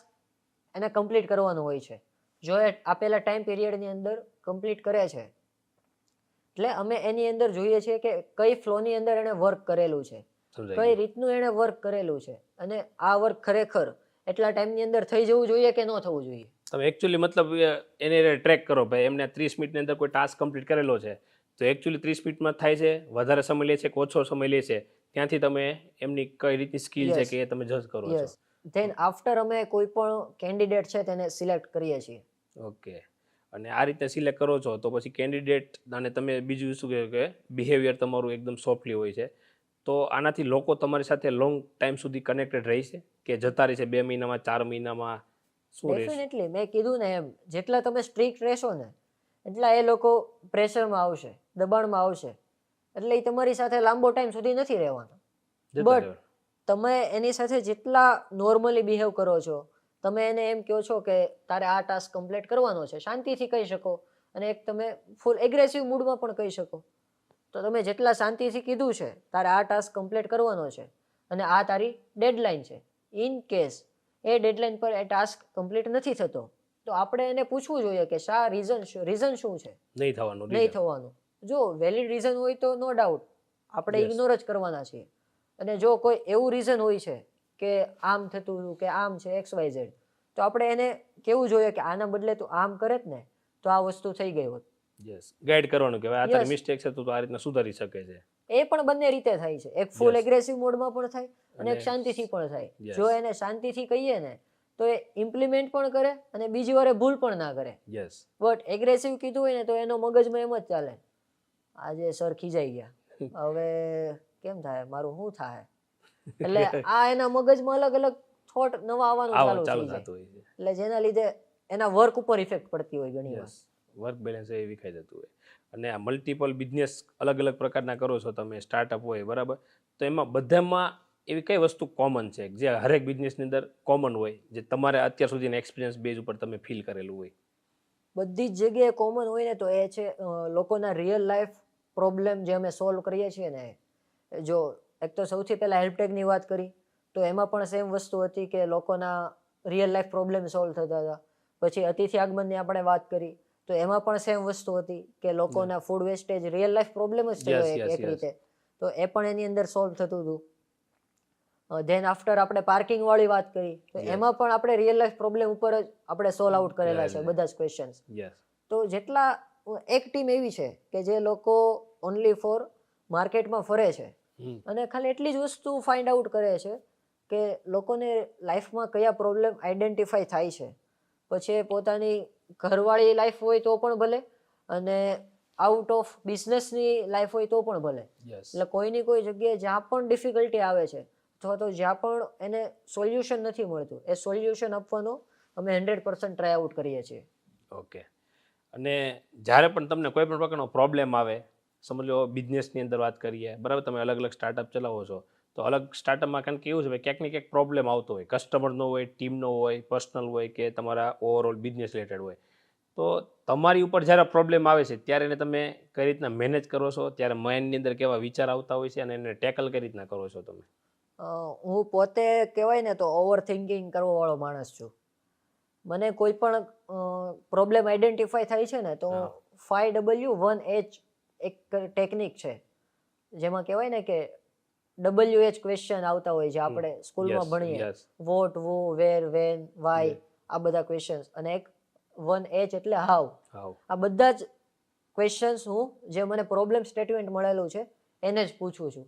એને કમ્પ્લીટ કરવાનું હોય છે. જો એ આપેલા ટાઈમ પીરિયડની અંદર કમ્પ્લીટ કરે છે એટલે અમે એની અંદર જોઈએ છીએ કે કઈ ફ્લોની અંદર એણે વર્ક કરેલું છે, કઈ રીતનું એણે વર્ક કરેલું છે અને આ વર્ક ખરેખર એટલા ટાઈમની અંદર થઈ જવું જોઈએ કે ન થવું જોઈએ. તમે એકચ્યુઅલી મતલબ એને ટ્રેક કરો ભાઈ એમને 30 મિનિટની અંદર કોઈ ટાસ્ક કમ્પ્લીટ કરેલો છે તો એકચ્યુઅલી 30 મિનિટમાં થાય છે, વધારે સમય લે છે કે ઓછો સમય લે છે, ત્યાંથી તમે એમની કઈ રીતની સ્કિલ છે કે એ તમે જજ કરો છો. ધેન આફ્ટર અમે કોઈ પણ કેન્ડિડેટ છે તેને સિલેક્ટ કરીએ છીએ. ઓકે. અને આ રીતે સિલેક્ટ કરો છો તો પછી કેન્ડિડેટ અને તમે બીજું શું કહે કે બિહેવિયર તમારું એકદમ સોફ્ટલી હોય છે, તો આનાથી લોકો તમારી સાથે લોંગ ટાઈમ સુધી કનેક્ટેડ રહેશે કે જતા રહેશે 2 મહિનામાં 4 મહિનામાં શું રહેશે? ડેફિનેટલી મેં કીધું ને એમ, જેટલા તમે સ્ટ્રિક્ટ રહેશો ને એટલા એ લોકો પ્રેશરમાં આવશે, દબાણમાં આવશે, એટલે એ તમારી સાથે લાંબો ટાઈમ સુધી નથી રહેવાના. જતા બટ રહેવાનું. તમે એની સાથે જેટલા નોર્મલી બિહેવ કરો છો, તમે એને એમ કહો છો કે તારે આ ટાસ્ક કમ્પ્લીટ કરવાનો છે, શાંતિથી કહી શકો. અને એક તમે ફૂલ એગ્રેસિવ મૂડમાં પણ કહી શકો. તો તમે જેટલા શાંતિથી કીધું છે તારે આ ટાસ્ક કમ્પ્લીટ કરવાનો છે અને આ તારી ડેડલાઇન છે, ઇન કેસ એ ડેડલાઇન પર એ ટાસ્ક કમ્પ્લીટ નથી થતો, તો આપણે એને પૂછવું જોઈએ કે શા રીઝન શું છે નહીં થવાનું નહીં થવાનું. જો વેલિડ રીઝન હોય તો નો ડાઉટ આપણે Yes. ઇગ્નોર જ કરવાના છીએ. અને જો કોઈ એવું રીઝન હોય છે કે આમ થતું હતું કે આમ છે XYZ, તો આપણે એને કેવું જોઈએ કે આના બદલે તું આમ કરે જ ને તો આ વસ્તુ થઈ ગઈ હોત. યસ, ગાઈડ કરવાનું કે ભાઈ આ તારી Yes. મિસ્ટેક છે તો તું આ રીતના સુધારી શકે છે. એ પણ બંને રીતે થાય છે. એક ફૂલ Yes. એગ્રેસિવ મોડમાં પણ થાય અને એક અને શાંતિથી પણ થાય. Yes. જો એને શાંતિથી કહીએ ને તો એ ઇમ્પ્લિમેન્ટ પણ કરે અને બીજી વારે ભૂલ પણ ના કરે. યસ. બટ એગ્રેસિવ કીધું હોય ને તો એનો મગજમાં એમ જ ચાલે, આજે સર ખીજાઈ ગયા, હવે કેમ થાય, મારું શું થાય. એટલે આ એના મગજમાં અલગ અલગ થોટ નવા આવવાનું આવા ચાલુ ચાલુ થઈ જાય. થતું હોય છે. એટલે જેના લીધે એના વર્ક ઉપર ઇફેક્ટ પડતી હોય ઘણી વાર. યસ, વર્ક બેલેન્સ એ વિખાઈ જતું હોય. અને આ મલ્ટિપલ બિઝનેસ અલગ અલગ પ્રકારના કરો છો તમે, સ્ટાર્ટઅપ હોય બરાબર, તો એમાં બધામાં એવી કઈ વસ્તુ કોમન છે જે હરેક બિઝનેસની અંદર કોમન હોય, જે તમારે અત્યાર સુધીના એક્સપિરિયન્સ બેઝ ઉપર તમે ફીલ કરેલું હોય? બધી જ જગ્યાએ કોમન હોય ને તો એ છે લોકોના રિયલ લાઈફ પ્રોબ્લેમ જે અમે સોલ્વ કરીએ છીએ ને. જો એક તો સૌથી પહેલા હેલ્પટેકની વાત કરી તો એમાં પણ સેમ વસ્તુ હતી કે લોકોના રિયલ લાઈફ પ્રોબ્લેમ સોલ્વ થતા હતા. પછી અતિથિ આગમનની આપણે વાત કરી તો એમાં પણ સેમ વસ્તુ હતી કે લોકોના food wastage real life problem જ થયો Yes, yes, એક yes. રીતે. તો એ પણ એની અંદર સોલ્વ થતું હતું. ધેન આફ્ટર આપણે પાર્કિંગ વાળી વાત કરી તો Yes. એમાં પણ આપણે રિયલ લાઈફ પ્રોબ્લેમ ઉપર જ આપણે સોલ્વ આઉટ કરેલા છે કરેલા. બધા જ ક્વેશ્ચન્સ. યસ. તો જેટલા એક ટીમ એવી છે કે જે લોકો ઓનલી ફોર માર્કેટમાં ફરે છે અને ખાલી એટલી જ વસ્તુ ફાઇન્ડ આઉટ કરે છે કે લોકોને લાઈફમાં કયા પ્રોબ્લેમ આઈડેન્ટિફાઈ થાય છે. પછી એ પોતાની ઘરવાળી લાઈફ હોય તો પણ ભલે અને આઉટ ઓફ બિઝનેસની લાઈફ હોય તો પણ ભલે. યસ. એટલે કોઈની કોઈ જગ્યાએ જ્યાં પણ ડિફિકલ્ટી આવે છે અથવા તો જ્યાં પણ એને સોલ્યુશન નથી મળતું એ સોલ્યુશન આપવાનો અમે 100% ટ્રાય આઉટ કરીએ છીએ. ઓકે. અને જ્યારે પણ તમને કોઈ પણ પ્રકારનો પ્રોબ્લેમ આવે, સમજો બિઝનેસની અંદર વાત કરીએ બરાબર, તમે અલગ અલગ સ્ટાર્ટઅપ ચલાવો છો, તો અલગ સ્ટાર્ટઅપમાં કારણ કે એવું છે ભાઈ ક્યાંક ને ક્યાંક પ્રોબ્લેમ આવતો હોય, કસ્ટમરનો હોય, ટીમનો હોય, પર્સનલ હોય કે તમારા ઓવરઓલ બિઝનેસ રિલેટેડ હોય. તો તમારી ઉપર જ્યારે પ્રોબ્લેમ આવે છે ત્યારે એને તમે કઈ રીતના મેનેજ કરો છો, ત્યારે માઇન્ડની અંદર કેવા વિચાર આવતા હોય છે અને એને ટેકલ કઈ રીતના કરો છો તમે? હું પોતે કહેવાય ને તો ઓવર થિંકિંગ કરવા વાળો માણસ છું. મને કોઈ પણ પ્રોબ્લેમ આઈડેન્ટિફાઈ થાય છે ને તો હા. 5W1H એક ટેકનિક છે જેમાં કહેવાય ને કે WH ક્વેશ્ચન આવતા હોય જે આપણે સ્કૂલમાં Yes, ભણીએ, yes. વોટ, વુ, વેર, વેન, વાય, Yeah. આ બધા ક્વેશ્ચન્સ. અને એક 1H એટલે હાઉ. હાવ. આ બધા જ ક્વેશ્ચન્સ હું જે મને પ્રોબ્લેમ સ્ટેટમેન્ટ મળેલું છે એને જ પૂછું છું.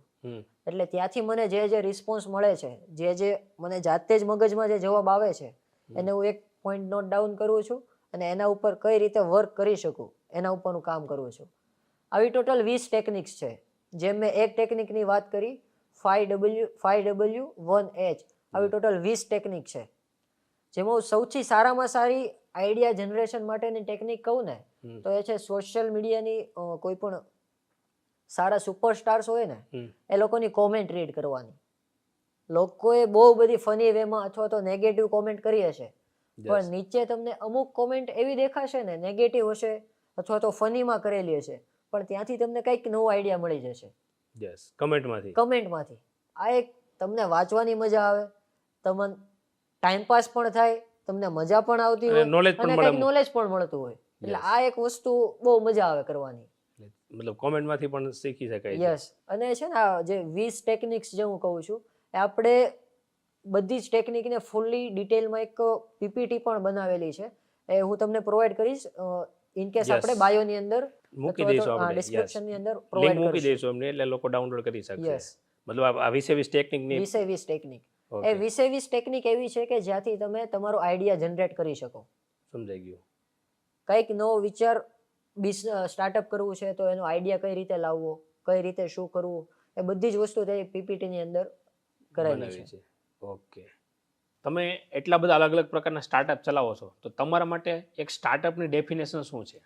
એટલે ત્યાંથી મને જે રિસ્પોન્સ મળે છે, જે મને જાતે જ મગજમાં જે જવાબ આવે છે એને હું એક પોઈન્ટ નોટ ડાઉન કરું છું અને એના ઉપર કઈ રીતે વર્ક કરી શકું એના ઉપર હું કામ કરું છું. આવી ટોટલ 20 ટેકનિક્સ છે. જેમ મેં એક ટેકનિકની વાત કરી 5W1H, આવી ટોટલ 20 ટેકનિક છે. જેમાં હું સૌથી સારામાં સારી આઈડિયા જનરેશન માટેની ટેકનિક કહું ને તો એ છે સોશિયલ મીડિયાની કોઈ પણ સારા સુપરસ્ટાર્સ હોય ને એ લોકોની કોમેન્ટ રીડ કરવાની. લોકોએ બહુ બધી ફની વેમાં અથવા તો નેગેટિવ કોમેન્ટ કરી હશે, પણ નીચે તમને અમુક કોમેન્ટ એવી દેખાશે ને નેગેટિવ હશે અથવા તો ફનીમાં કરેલી હશે, પણ ત્યાંથી તમને કંઈક નવો આઈડિયા મળી જશે યસ, કમેન્ટમાંથી. કમેન્ટમાંથી. આ એક તમને વાંચવાની મજા આવે, તમને ટાઈમપાસ પણ થાય, તમને મજા પણ આવતી અને હોય knowledge પણ અને મળે. કંઈક નોલેજ પણ મળતું હોય. એટલે Yes. આ એક વસ્તુ બહુ મજા આવે કરવાની. મતલબ કોમેન્ટમાંથી પણ શીખી શકાય છે. યસ. અને છે ને આ જે 20 ટેકનિક્સ જે હું કહું છું એ આપણે બધી જ ટેકનિકને ફૂલ્લી ડિટેલમાં એક પીપીટી પણ બનાવેલી છે. એ હું તમને પ્રોવાઈડ કરીશ ઇન કેસ Yes. આપણે બાયોની અંદર મૂકી દઈશું આપણે. ડિસ્ક્રિપ્શનની અંદર લિંક પ્રોવાઈડ મૂકી કરીશું. દઈશું અમને એટલે લોકો ડાઉનલોડ કરી શકશે. યસ. મતલબ આ 20 ટેકનિકની. 20 ટેકનિક. ઓકે 20 ટેકનિક એવી છે કે જ્યાંથી તમે તમારો આઈડિયા જનરેટ કરી શકો. સમજાઈ ગયું. કંઈક નવો વિચાર સ્ટાર્ટઅપ કરવું છે તો એનો આઈડિયા કઈ રીતે લાવવો, કઈ રીતે શું કરવું, એ બધી જ વસ્તુ તે પીપીટી ની અંદર કરેલી બનાવી છે. છે. ઓકે. તમે એટલા બધા અલગ અલગ પ્રકારના સ્ટાર્ટઅપ ચલાવો છો, તો તમારા માટે એક સ્ટાર્ટઅપની ડેફિનેશન શું છે?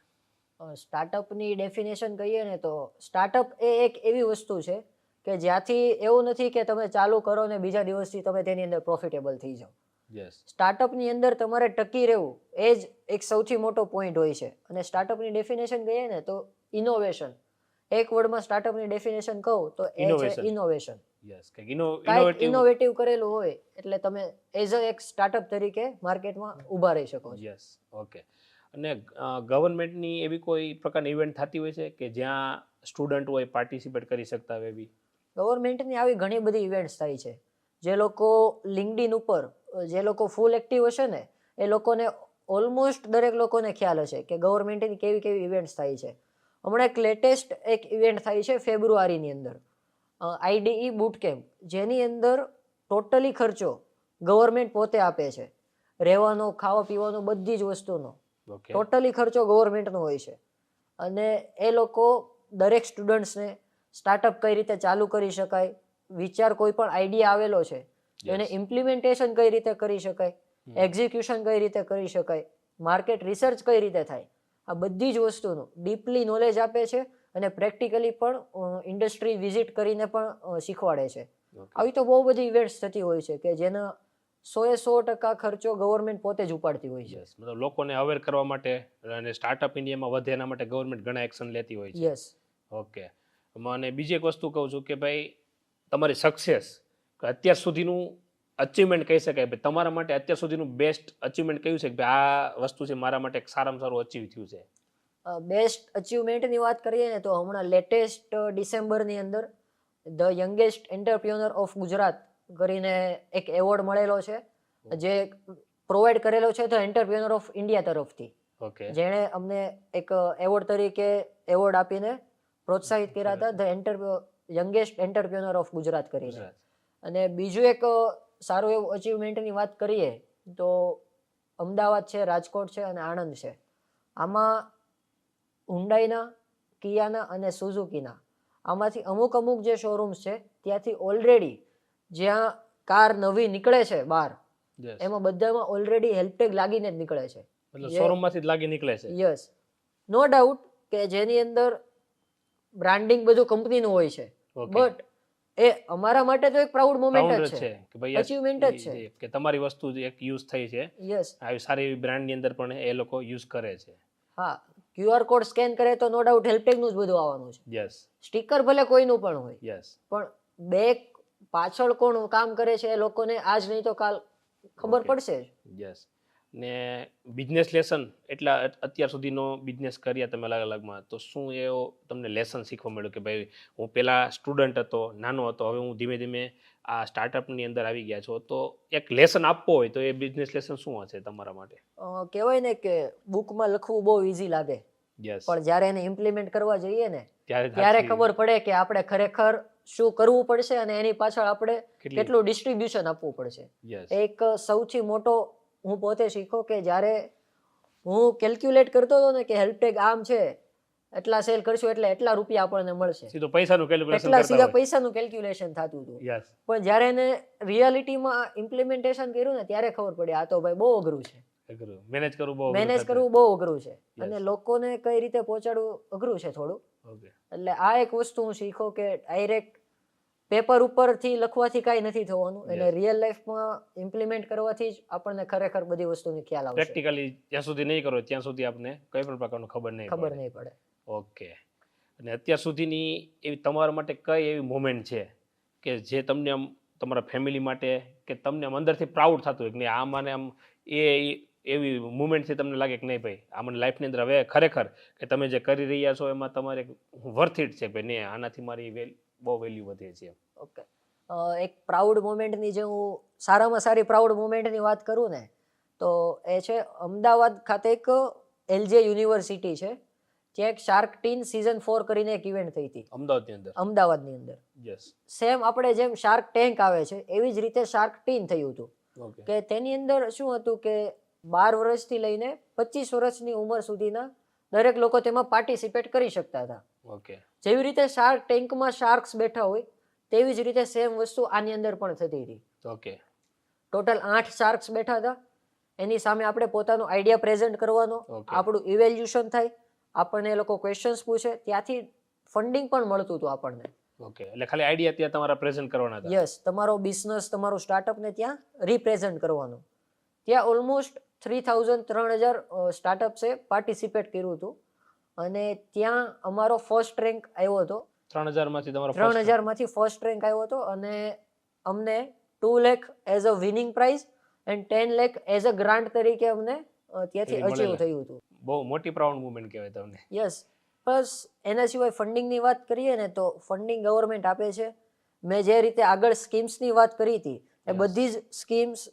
સ્ટાર્ટઅપની ડેફિનેશન કહીએ ને તો સ્ટાર્ટઅપ એ એક એવી વસ્તુ છે કે જ્યાંથી એવું નથી કે તમે ચાલુ કરો ને બીજા દિવસથી તમે તેની અંદર પ્રોફિટેબલ થઈ જાઓ. યસ. સ્ટાર્ટઅપની અંદર તમારે ટકી રહેવું એ જ એક સૌથી મોટો પોઈન્ટ હોય છે. અને સ્ટાર્ટઅપની ડેફિનેશન કહીએ ને તો ઇનોવેશન. એક વર્ડમાં સ્ટાર્ટઅપની ડેફિનેશન કહું તો એ છે Innovation. ઇનોવેશન. યસ. કે કાંઈક ઇનોવેટિવ. ઇનોવેટિવ કરેલું હોય એટલે તમે એઝ અ એક સ્ટાર્ટઅપ તરીકે માર્કેટમાં ઊભા રહી શકો છો. યસ. ઓકે. અને ગવર્મેન્ટની એવી કોઈ પ્રકારની ઇવેન્ટ થતી હોય છે કે જ્યાં સ્ટુડન્ટ હોય પાર્ટિસિપેટ કરી શકતા હોય એવી? ગવર્મેન્ટની આવી ઘણી બધી ઇવેન્ટ્સ થાય છે. જે લોકો લિંક્ડઇન ઉપર જે લોકો ફૂલ એક્ટિવ હશે ને એ લોકોને ઓલમોસ્ટ દરેક લોકોને ખ્યાલ હશે કે ગવર્મેન્ટની કેવી કેવી ઇવેન્ટ્સ થાય છે. હમણાં એક લેટેસ્ટ એક ઇવેન્ટ થાય છે ફેબ્રુઆરીની અંદર, આઈડીઈ બુટ કેમ્પ, જેની અંદર ટોટલી ખર્ચો ગવર્મેન્ટ પોતે આપે છે. રહેવાનો, ખાવા પીવાનો, બધી જ વસ્તુનો ઓકે. ટોટલી ખર્ચો ગવર્મેન્ટનો હોય છે. અને એ લોકો દરેક સ્ટુડન્ટ્સને સ્ટાર્ટઅપ કઈ રીતે ચાલુ કરી શકાય, વિચાર કોઈ પણ આઈડિયા આવેલો છે તો એને Yes. ઇમ્પ્લિમેન્ટેશન કઈ રીતે કરી શકાય, એક્ઝિક્યુશન કઈ રીતે કરી શકાય, માર્કેટ રિસર્ચ કઈ રીતે થાય, આ બધી જ વસ્તુનું ડીપલી નોલેજ આપે છે. અને પ્રેક્ટિકલી પણ ઇન્ડસ્ટ્રી વિઝિટ કરીને પણ શીખવાડે છે. Okay. આવી તો બહુ બધી ઇવેન્ટ્સ થતી હોય છે કે જેના 100% ખર્ચો ગવર્મેન્ટ પોતે જ ઉપાડતી હોય છે. યસ. મતલબ લોકોને અવેર કરવા માટે અને સ્ટાર્ટઅપ ઇન્ડિયામાં વધે એના માટે ગવર્મેન્ટ ઘણા એક્શન લેતી હોય છે. યસ. ઓકે. મને બીજી એક વસ્તુ કહું છું કે ભાઈ તમારી સક્સેસ અત્યાર સુધીનું અચીવમેન્ટ કહી શકાય, ભાઈ તમારા માટે અત્યાર સુધીનું બેસ્ટ અચીવમેન્ટ કયું છે કે ભાઈ આ વસ્તુ છે મારા માટે સારામાં સારું અચીવ થયું છે? બેસ્ટ અચીવમેન્ટની વાત કરીએ ને તો હમણાં લેટેસ્ટ ડિસેમ્બરની અંદર the youngest entrepreneur of Gujarat કરીને એક એવોર્ડ મળેલો છે, જે પ્રોવાઈડ કરેલો છે ધ એન્ટરપ્રિન્યોર ઓફ ઇન્ડિયા તરફથી. ઓકે. જેણે અમને એક એવોર્ડ તરીકે એવોર્ડ આપીને પ્રોત્સાહિત કર્યા હતા, the youngest entrepreneur of Gujarat કરીને. ગુજરાત. અને બીજું એક સારું એવું અચીવમેન્ટની વાત કરીએ તો અમદાવાદ છે, રાજકોટ છે અને આણંદ છે. આમાં હુન્ડાઈના, કિયાના અને સુઝુકીના આમાંથી અમુક જે શોરૂમ્સ છે ત્યાંથી ઓલરેડી જ્યાં કાર નવી નીકળે છે બહાર, યસ. એમાં બધામાં ઓલરેડી હેલ્પટેગ લાગીને જ નીકળે છે. મતલબ શોરૂમમાંથી જ લાગી નીકળે છે. યસ. નો ડાઉટ કે જેની અંદર બ્રાન્ડિંગ બધું કંપનીનું હોય છે, ઓકે. બટ એ અમારા માટે તો એક પ્રાઉડ મોમેન્ટ Founder જ છે, કે ભાઈ અચીવમેન્ટ જ છે. કે તમારી વસ્તુ જે એક યુઝ થઈ છે, યસ. આવી સારી એવી બ્રાન્ડની અંદર પણ એ લોકો યુઝ કરે છે. હા, QR કોડ સ્કેન કરે તો નો ડાઉટ હેલ્પટેગનું જ બધું આવવાનું છે. યસ. સ્ટીકર ભલે કોઈનું પણ હોય, યસ. પણ બેક પાછળ કોણ કામ કરે છે એ લોકોને આજ નહીં તો કાલ ખબર Okay. પડશે જ. યસ. ને બિઝનેસ લેસન એટલા અત્યાર સુધીનો બિઝનેસ કર્યા તમે અલગ અલગમાં, તો શું એવો તમને લેસન શીખવા મળ્યું કે ભાઈ હું પહેલા સ્ટુડન્ટ હતો, નાનો હતો, હવે હું ધીમે ધીમે આ સ્ટાર્ટઅપની અંદર આવી ગયા છો, તો એક લેસન આપવો હોય તો એ બિઝનેસ લેસન શું હશે તમારા માટે? કહેવાય ને કે બુકમાં લખવું બહુ ઈઝી લાગે, યસ. પણ જ્યારે એને ઇમ્પ્લિમેન્ટ કરવા જઈએ ને ત્યારે ત્યારે ખબર પડે કે આપણે ખરેખર શું કરવું પડશે અને એની પાછળ આપણે કેટલું ડિસ્ટ્રીબ્યુશન આપવું પડશે. યસ. એક સૌથી મોટો હું પોતે શીખો કે જ્યારે હું કેલ્ક્યુલેટ કરતો હતો ને કે હેલ્પટેગ આમ છે, એટલા સેલ કરશું એટલે એટલા રૂપિયા આપણને મળશે, સીધો પૈસાનું કેલ્ક્યુલેશન એટલા કરતા સીધા હોય. પૈસાનું કેલ્ક્યુલેશન થતું હતું. યસ. પણ જ્યારે એને રિયાલિટીમાં ઇમ્પ્લિમેન્ટેશન કર્યું ને ત્યારે ખબર પડી આ તો ભાઈ બહુ અઘરું છે, અઘરું મેનેજ કરવું બહુ મેનેજ કરવું બહુ અઘરું છે અને Yes. લોકોને કઈ રીતે પહોંચાડવું અઘરું છે થોડું. ઓકે. એટલે આ એક વસ્તુ હું શીખો કે ડાયરેક્ટ પેપર ઉપરથી લખવાથી કાંઈ નથી થવાનું, એને Yes. રિયલ લાઈફમાં ઇમ્પ્લિમેન્ટ કરવાથી જ આપણને ખરેખર બધી વસ્તુની ખ્યાલ આવશે, પ્રેક્ટિકલી જ્યાં સુધી નહીં કરો ત્યાં સુધી આપને કઈ પણ પ્રકારનું ખબર નહીં ખબર પડે. નહીં પડે. ઓકે. અને અત્યાર સુધીની એવી તમારા માટે કઈ એવી મોમેન્ટ છે કે જે તમને આમ તમારા ફેમિલી માટે કે તમને આમ અંદરથી પ્રાઉડ થતું હોય કે નહીં આ મને આમ એ એવી મુમેન્ટથી તમને લાગે કે નહીં ભાઈ આ મને લાઈફની અંદર હવે ખરેખર કે તમે જે કરી રહ્યા છો એમાં તમારે વર્થ ઇટ છે ભાઈ નહીં આનાથી મારી બહુ વેલ્યુ વધે છે? ઓકે. એક પ્રાઉડ મોમેન્ટની જે હું સારામાં સારી પ્રાઉડ મોમેન્ટની વાત કરું ને તો એ છે અમદાવાદ ખાતે એક એલજે યુનિવર્સિટી છે, ત્યાં એક શાર્ક ટીન સિઝન 4 કરીને એક ઇવેન્ટ થઈ હતી અમદાવાદની અંદર. અમદાવાદની અંદર. યસ. સેમ આપણે જેમ શાર્ક ટેન્ક આવે છે એવી જ રીતે શાર્ક ટીન થયું હતું ઓકે. કે તેની અંદર શું હતું કે 12 વર્ષથી લઈને 25 વર્ષની ઉંમર સુધીના દરેક લોકો તેમાં પાર્ટિસિપેટ કરી શકતા હતા. ઓકે. જેવી રીતે શાર્ક ટેન્કમાં શાર્ક્સ બેઠા હોય તેવી જ રીતે સેમ વસ્તુ આની અંદર પણ થતી હતી. ઓકે. ટોટલ 8 શાર્ક્સ બેઠા હતા. એની સામે આપણે પોતાનો આઈડિયા પ્રેઝન્ટ કરવાનો, Okay. આપણું ઇવેલ્યુશન થાય, આપણને એ લોકો ક્વેશ્ચન્સ પૂછે, ત્યાંથી ફંડિંગ પણ મળતું હતું આપણને. ઓકે. એટલે ખાલી આઈડિયા ત્યાં તમારા પ્રેઝન્ટ કરવાના હતા. યસ, તમારો બિઝનેસ, તમારું સ્ટાર્ટઅપને ત્યાં રિપ્રેઝન્ટ કરવાનું. ત્યાં ઓલમોસ્ટ 3000 સ્ટાર્ટઅપ્સે પાર્ટિસિપેટ કર્યું હતું અને ત્યાં અમારો ફર્સ્ટ રેન્ક આવ્યો હતો. 3000 માંથી તમારો 3000 માંથી ફર્સ્ટ રેન્ક આવ્યો હતો અને અમને 2 lakh as a winning prize and 10 lakh as a grant તરીકે અમને ત્યાંથી એવી અચીવ મળેલા. થયું હતું. બહુ મોટી પ્રાઉડ મુવમેન્ટ કહેવાય તમને. યસ, પ્લસ એના સિવાય ફંડિંગની વાત કરીએ ને તો ફંડિંગ ગવર્મેન્ટ આપે છે. મેં જે રીતે આગળ સ્કીમ્સની વાત કરી હતી એ Yes. બધી જ સ્કીમ્સ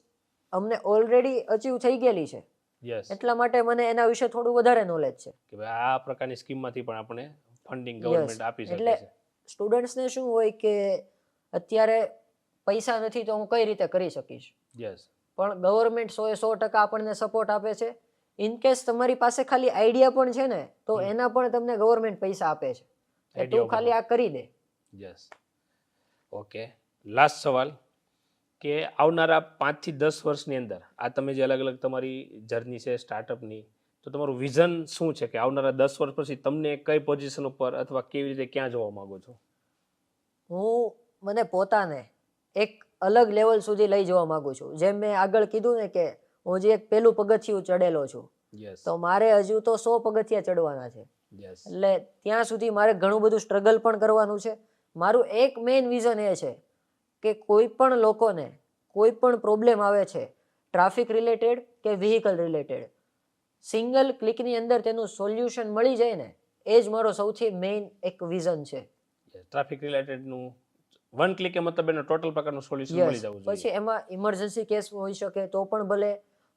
અમને ઓલરેડી અચીવ થઈ ગયેલી છે. યસ. એટલા માટે મને એના વિશે થોડું વધારે નોલેજ છે. કે ભાઈ આ પ્રકારની સ્કીમમાંથી પણ આપણે ફંડિંગ Yes. ગવર્મેન્ટ આપી શકે એટલે છે. સ્ટુડન્ટ્સને શું હોય કે અત્યારે પૈસા નથી તો હું કઈ રીતે કરી શકીશ, યસ. પણ ગવર્મેન્ટ 100% આપણને સપોર્ટ આપે છે. ઇન કેસ તમારી પાસે ખાલી આઈડિયા પણ છે ને તો એના પણ તમને ગવર્મેન્ટ પૈસા આપે છે કે Idea તું ઉપર ખાલી આ કરી દે. યસ. ઓકે. લાસ્ટ સવાલ કે આવનારા 5 થી 10 વર્ષની અંદર આ તમે જે અલગ અલગ તમારી જર્ની છે સ્ટાર્ટઅપની, તો તમારું વિઝન શું છે કે આવનારા 10 વર્ષ પછી તમને કઈ પોઝિશન ઉપર અથવા કેવી રીતે ક્યાં જોવા માંગો છો? હું મને પોતાને એક અલગ લેવલ સુધી લઈ જવા માંગુ છું. જેમ મેં આગળ કીધું ને કે હું જે એક પેલું પગથિયું ચડેલો છું યસ. તો મારે હજુ તો 100 પગથિયા ચડવાના છે. યસ. એટલે ત્યાં સુધી મારે ઘણું બધું સ્ટ્રગલ પણ કરવાનું છે. મારું એક મેઇન વિઝન એ છે કે કોઈ પણ લોકોને કોઈ પણ પ્રોબ્લેમ આવે છે ટ્રાફિક રિલેટેડ કે વ્હીકલ રિલેટેડ, સિંગલ ક્લિકની અંદર તેનું સોલ્યુશન મળી જાય ને એ જ મારો સૌથી મેઇન એક વિઝન છે. ટ્રાફિક રિલેટેડનું વન ક્લિકે મતલબ એનો ટોટલ પ્રકારનું સોલ્યુશન યસ, મળી જવું જોઈએ. પછી એમાં ઇમરજન્સી કેસ હોઈ શકે તો પણ ભલે,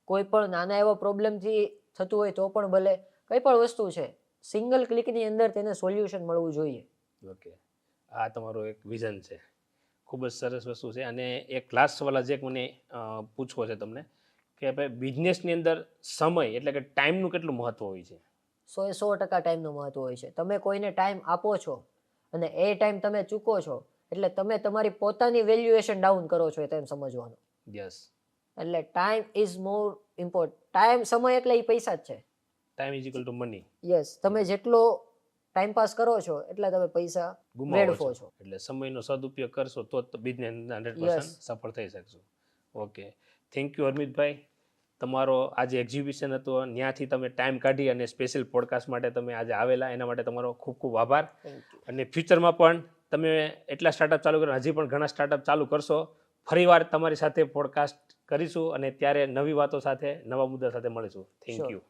કોઈ પણ નાના એવા પ્રોબ્લેમથી થતું હોય તો પણ ભલે, કઈ પણ વસ્તુ છે સિંગલ ક્લિકની અંદર તેને સોલ્યુશન મળવું જોઈએ. ઓકે. આ તમારો એક વિઝન છે. ખૂબ જ સરસ વસ્તુ છે. અને એક લાસ્ટ સવાલ જે મને પૂછવો છે તમને કે ભાઈ બિઝનેસની અંદર સમય એટલે કે ટાઈમનું કેટલું મહત્વ હોય છે? 100% ટાઈમનું મહત્વ હોય છે. તમે કોઈને ટાઈમ આપો છો અને એ ટાઈમ તમે ચૂકો છો એટલે તમે તમારી પોતાની વેલ્યુએશન ડાઉન કરો છો તેમ સમજવાનું. યસ. એટલે time is more important. Time, સમય એટલે એ પૈસા જ છે. Time is equal to money. Yes, તમે જેટલો ટાઈમ પાસ કરો છો એટલા તમે પૈસા ગુમાવો વેડફો છો. છો. એટલે સમયનો સદુપયોગ કરશો તો જ બિઝનેસ 100% Yes. સફળ થઈ શકશો. ઓકે. થેન્ક યુ હરમિતભાઈ. તમારો આજે એક્ઝિબિશન હતું ત્યાંથી તમે ટાઈમ કાઢી અને સ્પેશિયલ પોડકાસ્ટ માટે તમે આજે આવેલા, એના માટે તમારો ખૂબ ખૂબ આભાર. Thank you. અને ફ્યુચરમાં પણ તમે એટલા સ્ટાર્ટઅપ ચાલુ કરો, હજી પણ ઘણા સ્ટાર્ટઅપ ચાલુ કરશો. ફરીવાર તમારી સાથે પોડકાસ્ટ કરીશું અને ત્યારે નવી વાતો સાથે નવા મુદ્દા સાથે મળીશું. Thank Sure. યુ.